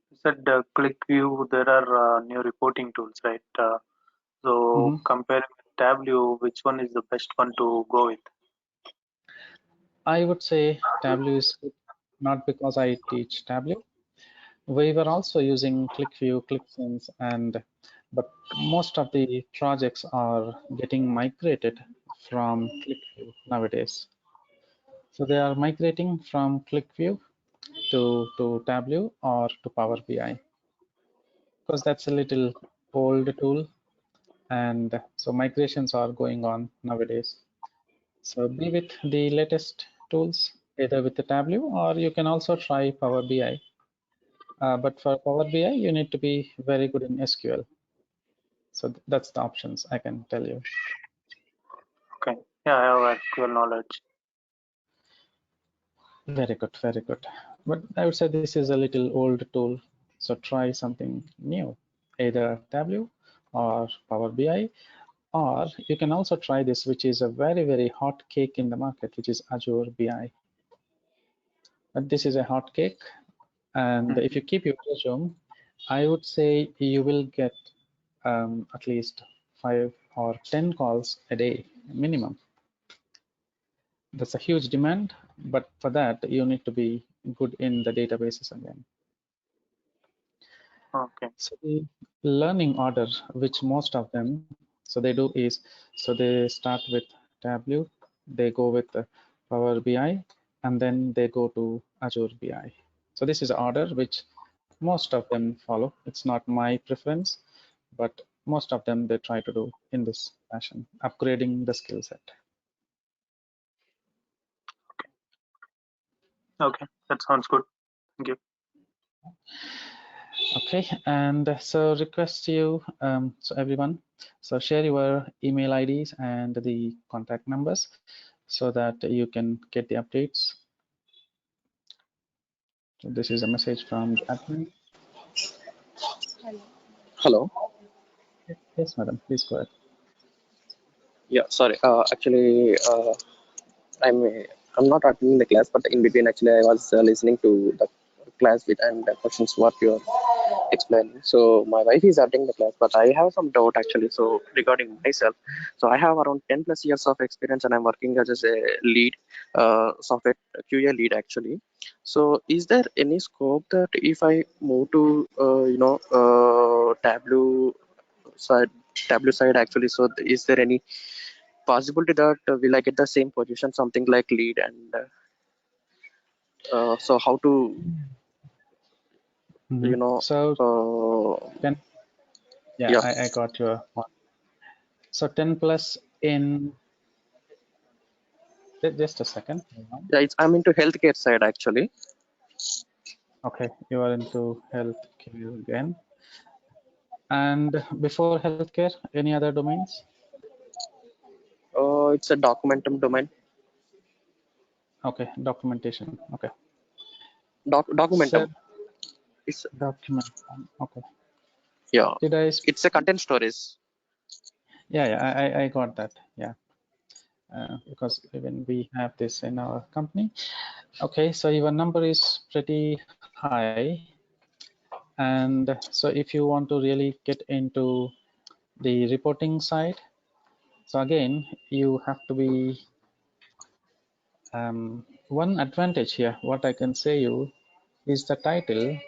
[SPEAKER 6] You said click view, there are new reporting tools, right? So comparing with Tableau, which one is the best one to go with?
[SPEAKER 2] I would say Tableau is good, not because I teach Tableau. We were also using ClickView, ClickSense, but most of the projects are getting migrated from ClickView nowadays. So they are migrating from ClickView to Tableau or to Power BI because that's a little old tool, and so migrations are going on nowadays. So be with the latest tools, either with the Tableau or you can also try Power BI. But for Power BI, you need to be very good in SQL. So that's the options I can tell you.
[SPEAKER 6] Okay. Yeah, I have SQL knowledge.
[SPEAKER 2] Very good, very good. But I would say this is a little old tool. So try something new, either Tableau or Power BI, or you can also try this, which is a very, very hot cake in the market, which is Azure BI. But this is a hot cake. And if you keep your resume, I would say you will get at least 5 or 10 calls a day minimum. That's a huge demand, but for that you need to be good in the databases again.
[SPEAKER 6] Okay.
[SPEAKER 2] So the learning order, which most of them, so they do is, so they start with Tableau, they go with Power BI, and then they go to Azure BI. So this is the order which most of them follow. It's not my preference, but most of them they try to do in this fashion, upgrading the skill set.
[SPEAKER 6] Okay, that sounds good. Thank you.
[SPEAKER 2] Okay, and so request you, so everyone, so share your email IDs and the contact numbers so that you can get the updates. So this is a message from the admin.
[SPEAKER 7] Hello.
[SPEAKER 2] Yes, madam, please go ahead.
[SPEAKER 7] Yeah, sorry. Actually, I'm I'm not attending the class, but in between, actually, I was listening to the class with and the questions what you're explaining. So my wife is attending the class, but I have some doubt actually. So regarding myself, so I have around 10 plus years of experience, and I'm working as a lead, software QA lead actually. So is there any scope that if I move to side Tableau side actually? So is there any possibility that will I get the same position, something like lead, and so how to
[SPEAKER 2] So
[SPEAKER 7] uh,
[SPEAKER 2] yeah,
[SPEAKER 7] yeah,
[SPEAKER 2] I got your point. So 10 plus in, just a second.
[SPEAKER 7] I'm into healthcare side actually.
[SPEAKER 2] Okay, you are into healthcare again. And before healthcare, any other domains?
[SPEAKER 7] It's a documentum domain.
[SPEAKER 2] Okay, documentation. Okay.
[SPEAKER 7] Documentum.
[SPEAKER 2] So
[SPEAKER 7] It's
[SPEAKER 2] document. Okay.
[SPEAKER 7] yeah.
[SPEAKER 2] Did I?
[SPEAKER 7] It's a content storage.
[SPEAKER 2] Yeah, I got that. Yeah, because even we have this in our company. Okay, so your number is pretty high, and so if you want to really get into the reporting side, so again you have to be one advantage here. What I can say you is the title.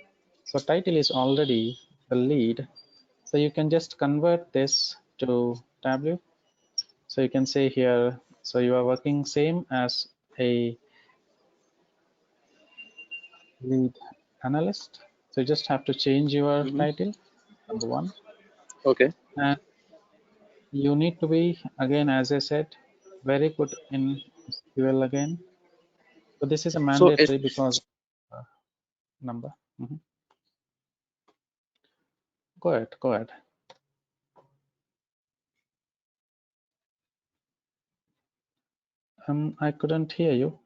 [SPEAKER 2] So title is already the lead. So you can just convert this to Tableau. So you can say here, so you are working same as a lead analyst. So you just have to change your title, number one.
[SPEAKER 7] Okay.
[SPEAKER 2] And you need to be, again, as I said, very good in SQL again. So this is a
[SPEAKER 7] So
[SPEAKER 2] mandatory because number. Go ahead, go ahead. I couldn't hear you.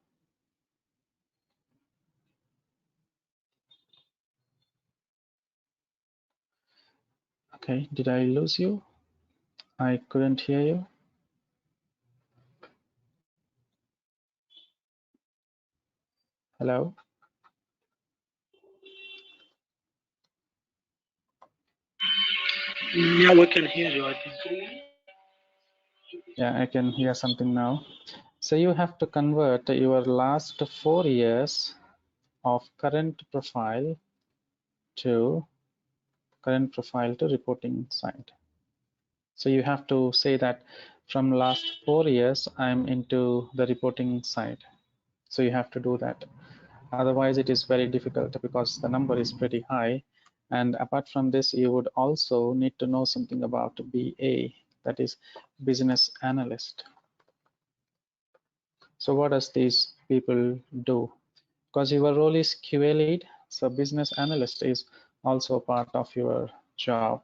[SPEAKER 2] Okay, did I lose you? I couldn't hear you. Hello?
[SPEAKER 3] Yeah, we can hear you, I think.
[SPEAKER 2] Yeah, I can hear something now. So you have to convert your last 4 years of current profile to reporting side. So you have to say that from last 4 years, I'm into the reporting side. So you have to do that. Otherwise, it is very difficult because the number is pretty high. And apart from this, you would also need to know something about BA, that is business analyst. So what does these people do? Because your role is QA lead, so business analyst is also part of your job.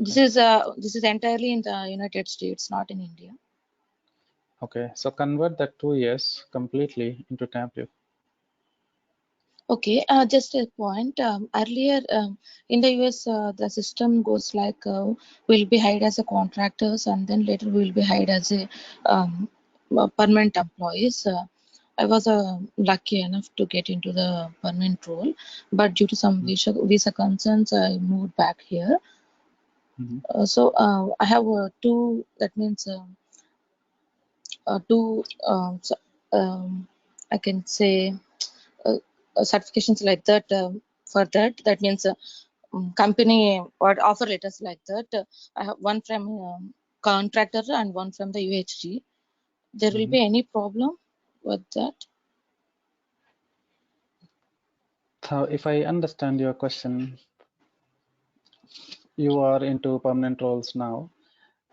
[SPEAKER 8] This is entirely in the United States, not in India.
[SPEAKER 2] Okay, so convert that 2 years completely into Tableau.
[SPEAKER 8] Okay, just a point. Earlier, in the US, the system goes like we'll be hired as a contractors, and then later we'll be hired as a permanent employees. I was lucky enough to get into the permanent role, but due to some visa concerns, I moved back here. So I have two. That means two. I can say certifications like that. For that means company or offer letters like that. I have one from contractor and one from the UHG. There will be any problem with that?
[SPEAKER 2] So if I understand your question, you are into permanent roles now,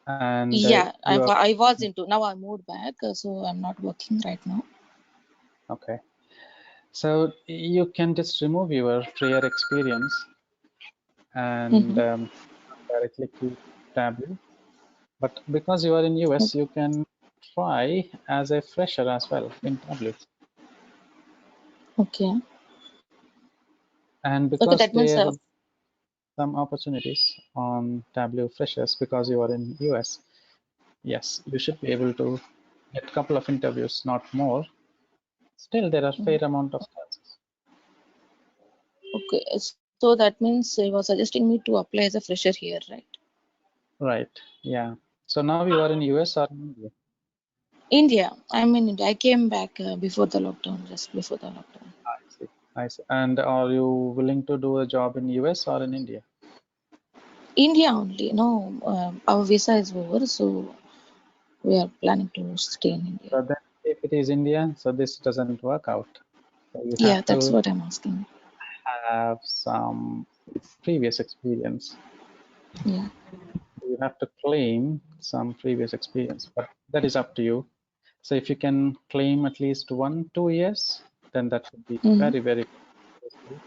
[SPEAKER 2] and
[SPEAKER 8] yeah, I was into. Now I moved back, so I'm not working right now.
[SPEAKER 2] Okay, so you can just remove your prior experience and directly keep Tableau. But because you are in US, you can try as a fresher as well in Tableau.
[SPEAKER 8] Okay.
[SPEAKER 2] And because
[SPEAKER 8] that means
[SPEAKER 2] there are some opportunities on Tableau freshers because you are in US, yes, you should be able to get a couple of interviews, not more. Still, there are fair amount of chances.
[SPEAKER 8] Okay, so that means you were suggesting me to apply as a fresher here, right?
[SPEAKER 2] Right. Yeah. So now you are in US or in India?
[SPEAKER 8] India. I'm in India. I came back before the lockdown, just before the lockdown.
[SPEAKER 2] I see. I see. And are you willing to do a job in US or in India?
[SPEAKER 8] India only. No, our visa is over, so we are planning to stay in India.
[SPEAKER 2] So then, if it is India, so this doesn't work out. So you
[SPEAKER 8] Yeah,
[SPEAKER 2] have
[SPEAKER 8] that's
[SPEAKER 2] to
[SPEAKER 8] what I'm asking.
[SPEAKER 2] have some previous experience.
[SPEAKER 8] Yeah.
[SPEAKER 2] You have to claim some previous experience, but that is up to you. So if you can claim at least 1-2 years, then that would be very, very useful.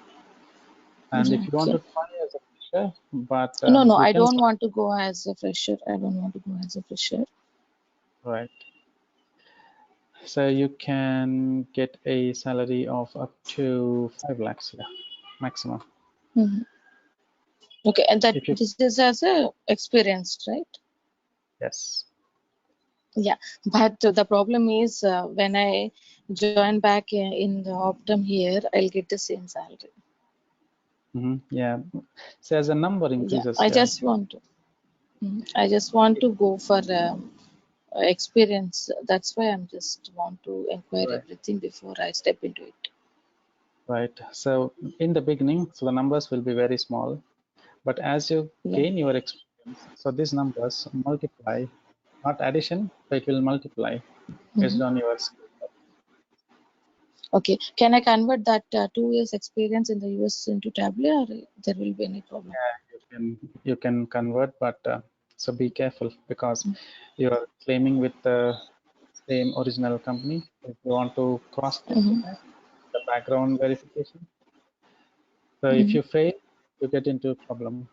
[SPEAKER 2] And
[SPEAKER 8] Yeah,
[SPEAKER 2] if you want to try as a fresher, but
[SPEAKER 8] no,
[SPEAKER 2] you
[SPEAKER 8] I
[SPEAKER 2] can
[SPEAKER 8] don't want to go as a fresher. I don't want to go as a fresher.
[SPEAKER 2] right. So you can get a salary of up to 5 lakhs here, maximum.
[SPEAKER 8] Okay, and that
[SPEAKER 2] If you,
[SPEAKER 8] this is as a experienced, right?
[SPEAKER 2] yes.
[SPEAKER 8] Yeah, but the problem is when I join back in the Optum here, I'll get the same salary.
[SPEAKER 2] Yeah. So as a number increases,
[SPEAKER 8] I
[SPEAKER 2] yeah.
[SPEAKER 8] just want to. I just want to go for experience. That's why I'm just want to inquire everything before I step into it.
[SPEAKER 2] Right. So in the beginning, so the numbers will be very small, but as you gain your experience, so these numbers multiply, not addition, but it will multiply based on your skill.
[SPEAKER 8] Okay. Can I convert that 2 years experience in the US into Tableau, or there will be any problem?
[SPEAKER 2] Yeah, you can convert, but so be careful because you are claiming with the same original company. If you want to cross-check that, the background verification. So if you fail, you get into a problem.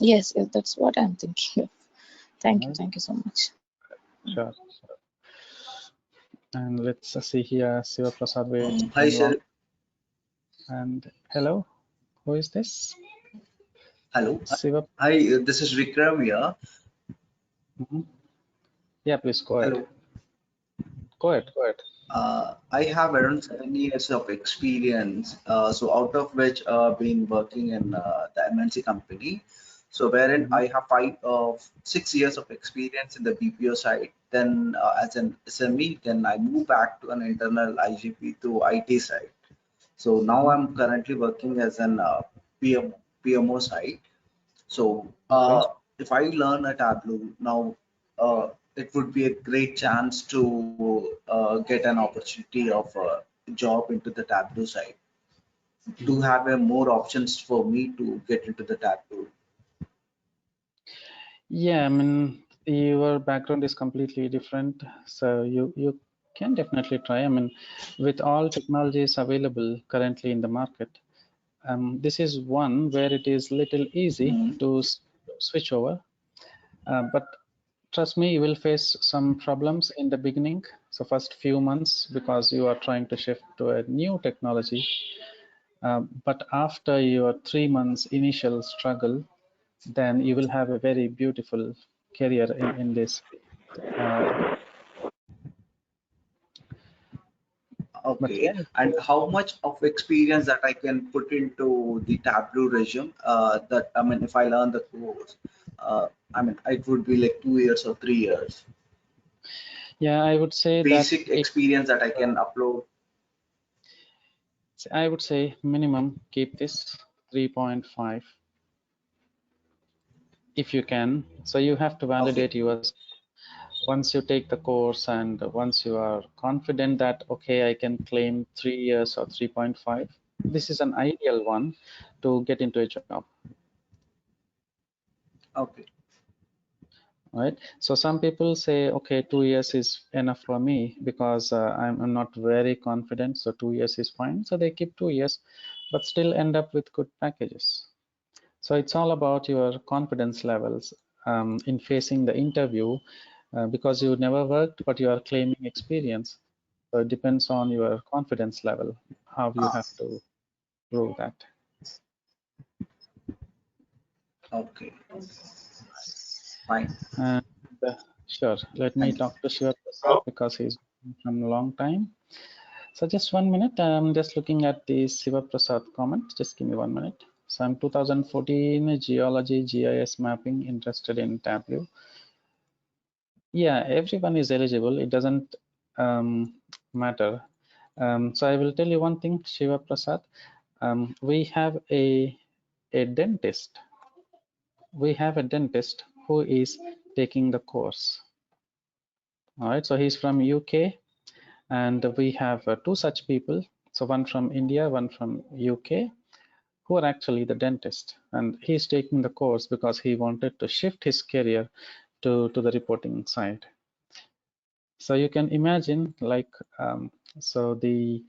[SPEAKER 8] Yes, that's what I'm thinking of. Thank you so much.
[SPEAKER 2] Sure. And let's see here, Siva Prasad waiting
[SPEAKER 9] Hi,
[SPEAKER 2] long.
[SPEAKER 9] sir.
[SPEAKER 2] And hello, who is this?
[SPEAKER 9] Hello.
[SPEAKER 2] Siva.
[SPEAKER 9] Hi, this is Vikram here.
[SPEAKER 2] Yeah, please go ahead.
[SPEAKER 9] Hello.
[SPEAKER 2] Go ahead.
[SPEAKER 9] I have around 7 years of experience. So out of which been working in the MNC company. So wherein I have 6 years of experience in the BPO side. Then as an SME, then I move back to an internal IGP to IT side. So now I'm currently working as an PMO side. So if I learn a Tableau now, it would be a great chance to get an opportunity of a job into the Tableau side, to have more options for me to get into the Tableau.
[SPEAKER 2] Yeah, I mean, your background is completely different, so you can definitely try. I mean, with all technologies available currently in the market, this is one where it is little easy to switch over. But trust me, you will face some problems in the beginning. So first few months, because you are trying to shift to a new technology. But after your 3 months initial struggle, then you will have a very beautiful career in this.
[SPEAKER 9] Okay.
[SPEAKER 2] Yeah,
[SPEAKER 9] And how much of experience that I can put into the Tableau regime? That I mean, if I learn the course, I mean, it would be like 2 years or 3 years.
[SPEAKER 2] yeah, I would say that
[SPEAKER 9] Basic experience that I can upload.
[SPEAKER 2] I would say minimum keep this 3.5 if you can. So you have to
[SPEAKER 9] Okay.
[SPEAKER 2] validate yours once you take the course, and once you are confident that okay, I can claim 3 years or 3.5. This is an ideal one to get into a job.
[SPEAKER 9] Okay.
[SPEAKER 2] Right. So some people say, okay, 2 years is enough for me because I'm not very confident. So 2 years is fine. So they keep 2 years, but still end up with good packages. So it's all about your confidence levels in facing the interview because you never worked, but you are claiming experience. So it depends on your confidence level, how you
[SPEAKER 9] Ah,
[SPEAKER 2] have to prove that.
[SPEAKER 9] okay. Fine.
[SPEAKER 2] And sure, let me
[SPEAKER 9] Thank you.
[SPEAKER 2] talk to Shiva Prasad because he's from a long time. So just 1 minute, I'm just looking at the Shiva Prasad comment. Just give me 1 minute. So I'm 2014 geology, GIS mapping, interested in Tableau. Yeah, everyone is eligible. It doesn't matter. So I will tell you one thing, Shiva Prasad. We have a dentist. We have a dentist who is taking the course. All right, so he's from UK, and we have two such people. So one from India, one from UK, who are actually the dentist, and he's taking the course because he wanted to shift his career to the reporting side. So you can imagine, like, so the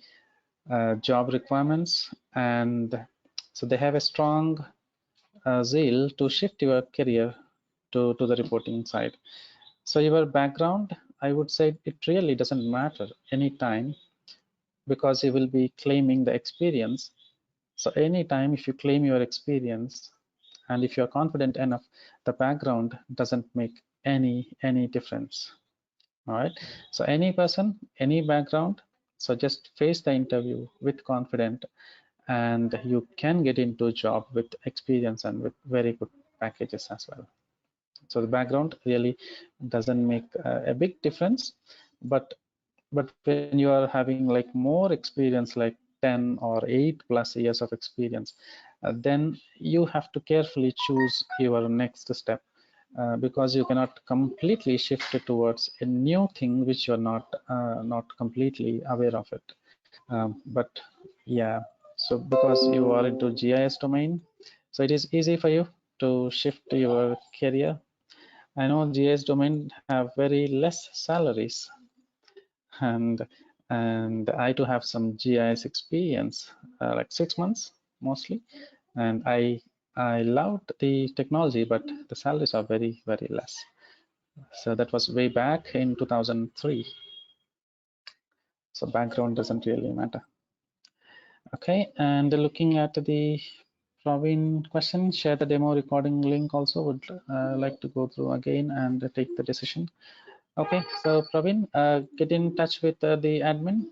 [SPEAKER 2] job requirements, and so they have a strong zeal to shift your career to the reporting side. So your background, I would say it really doesn't matter anytime because you will be claiming the experience. So anytime if you claim your experience and if you're confident enough, the background doesn't make any difference. All right. So any person, any background, so just face the interview with confidence and you can get into a job with experience and with very good packages as well. So the background really doesn't make a big difference, but when you are having like more experience, like 10 or 8+ years of experience, then you have to carefully choose your next step because you cannot completely shift it towards a new thing which you're not completely aware of it. But yeah, so because you are into GIS domain, so it is easy for you to shift your career. I know GIS domain have very less salaries, and I too have some GIS experience, like 6 months mostly, and I loved the technology, but the salaries are very less. So that was way back in 2003. So background doesn't really matter. Okay, and looking at the Praveen question, share the demo recording link also. Would like to go through again and take the decision. Okay, so Praveen, get in touch with the admin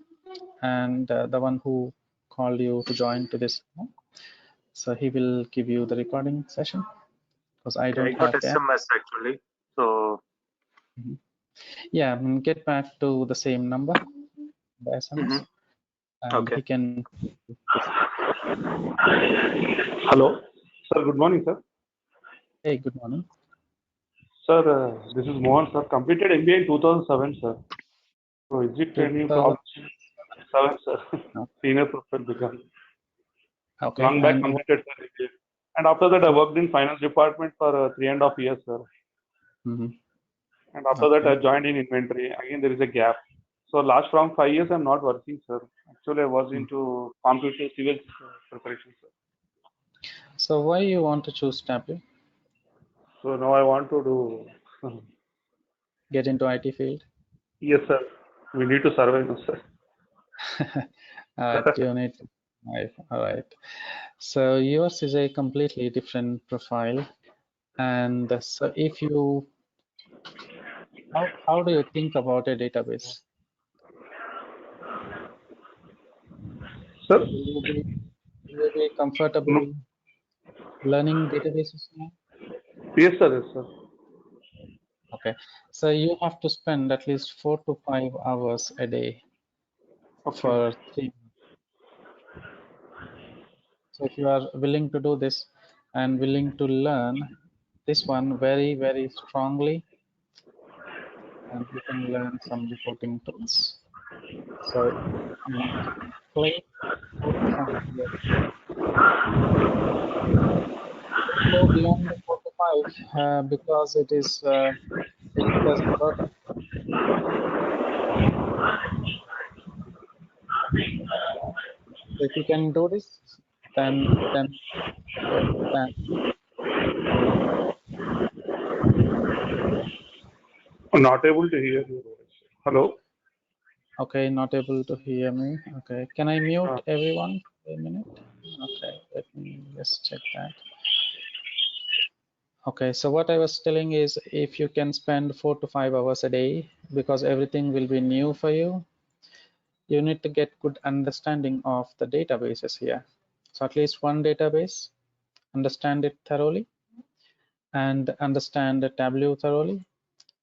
[SPEAKER 2] and the one who called you to join to this. So he will give you the recording session because I
[SPEAKER 6] Okay, I
[SPEAKER 2] don't
[SPEAKER 6] got
[SPEAKER 2] have that.
[SPEAKER 6] SMS actually. So
[SPEAKER 2] Yeah, get back to the same number, the SMS, and
[SPEAKER 6] okay.
[SPEAKER 2] he can.
[SPEAKER 10] Hello, sir. Good morning, sir.
[SPEAKER 2] Hey, good morning.
[SPEAKER 10] Sir, this is Mohan, sir. Completed MBA in 2007, sir. So is it any problem? 7, sir. Senior profile become.
[SPEAKER 2] Okay,
[SPEAKER 10] Long back
[SPEAKER 2] and
[SPEAKER 10] completed, sir. MBA. And after that, I worked in finance department for 3.5 years, sir. And after that, I joined in inventory. Again, there is a gap. So last from 5 years, I'm not working, sir. Actually, I was into competitive civil preparation, sir.
[SPEAKER 2] So why you want to choose Tableau?
[SPEAKER 10] So now I want to do.
[SPEAKER 2] Get into IT field?
[SPEAKER 10] Yes, sir. We need to survive now, sir.
[SPEAKER 2] You need to survive. All right. So yours is a completely different profile. And so if you, how do you think about a database?
[SPEAKER 10] Sir?
[SPEAKER 2] Will you be comfortable learning databases now?
[SPEAKER 10] Yes, sir. Yes, sir.
[SPEAKER 2] Okay. So you have to spend at least 4 to 5 hours a day for 3 months. So if you are willing to do this and willing to learn this one very, very strongly, and you can learn some reporting tools. So you can play 4 to 5 years. Don't go beyond the 4 to 5 because it doesn't work. So if you can do this, then better than doing.
[SPEAKER 10] Not able to hear you. Hello?
[SPEAKER 2] Okay, not able to hear me. Okay, can I mute everyone for a minute? Okay, let me just check that. Okay, so what I was telling is if you can spend 4 to 5 hours a day, because everything will be new for you, you need to get good understanding of the databases here. So at least one database, understand it thoroughly, and understand the Tableau thoroughly.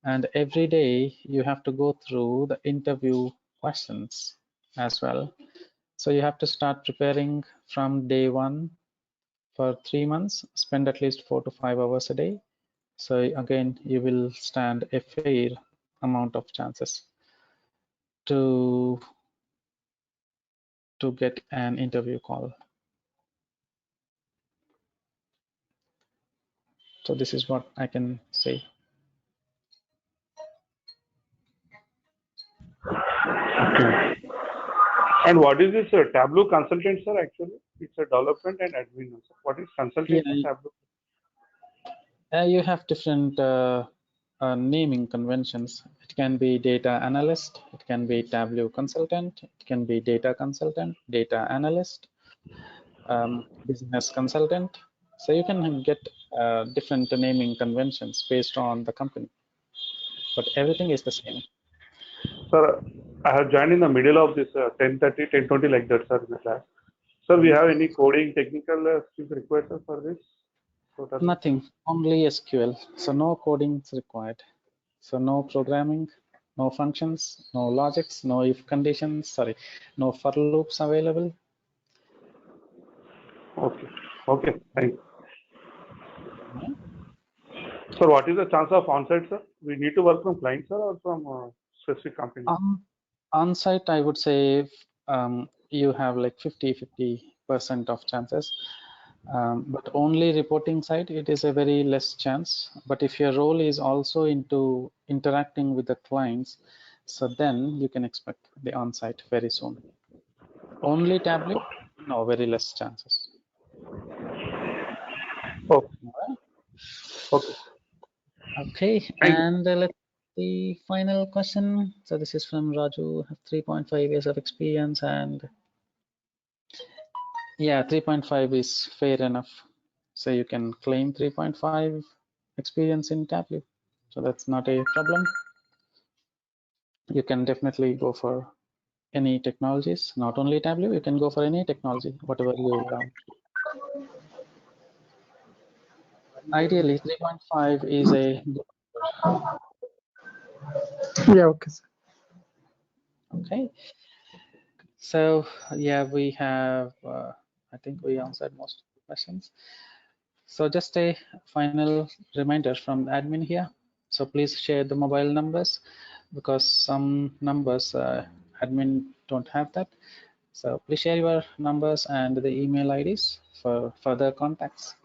[SPEAKER 2] And every day you have to go through the interview questions as well. So you have to start preparing from day one for 3 months, spend at least 4 to 5 hours a day. So again, you will stand a fair amount of chances to get an interview call. So this is what I can say.
[SPEAKER 10] Okay. And what is this Tableau consultant, sir? Actually, it's a development and admin. Sir. What is consultant in Tableau?
[SPEAKER 2] You have different naming conventions. It can be data analyst, it can be Tableau consultant, it can be data consultant, data analyst, business consultant. So you can get different naming conventions based on the company, but everything is the same.
[SPEAKER 10] Sir, I have joined in the middle of this 10:30, 10:20 like that, sir, in the class. Sir, we have any coding technical skills required sir, for this?
[SPEAKER 2] Nothing, only SQL. So no coding is required. So no programming, no functions, no logics, no if conditions, sorry, no for loops available.
[SPEAKER 10] Okay, okay, thank you. So what is the chance of on-site, sir? We need to work from client, sir, or from specific company?
[SPEAKER 2] On-site, I would say you have like 50% of chances. But only reporting side, it is a very less chance. But if your role is also into interacting with the clients, so then you can expect the on-site very soon. Only Tableau, no, very less chances.
[SPEAKER 10] Okay. Okay.
[SPEAKER 2] Okay, and let's the final question. So this is from Raju, 3.5 years of experience, and yeah, 3.5 is fair enough. So you can claim 3.5 experience in Tableau. So that's not a problem. You can definitely go for any technologies, not only Tableau, you can go for any technology, whatever you love. Ideally, 3.5 is a good number.
[SPEAKER 11] Yeah, okay, sir.
[SPEAKER 2] Okay. So yeah, we have, I think we answered most of the questions. So just a final reminder from admin here. So please share the mobile numbers because some numbers admin don't have that. So please share your numbers and the email IDs for further contacts.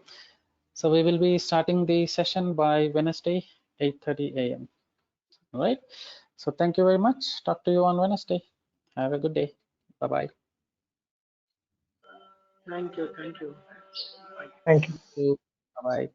[SPEAKER 2] So we will be starting the session by Wednesday, 8:30 a.m. All right. So thank you very much. Talk to you on Wednesday. Have a good day. Bye-bye.
[SPEAKER 3] Thank you. Thank you.
[SPEAKER 11] Thank you.
[SPEAKER 2] Bye-bye.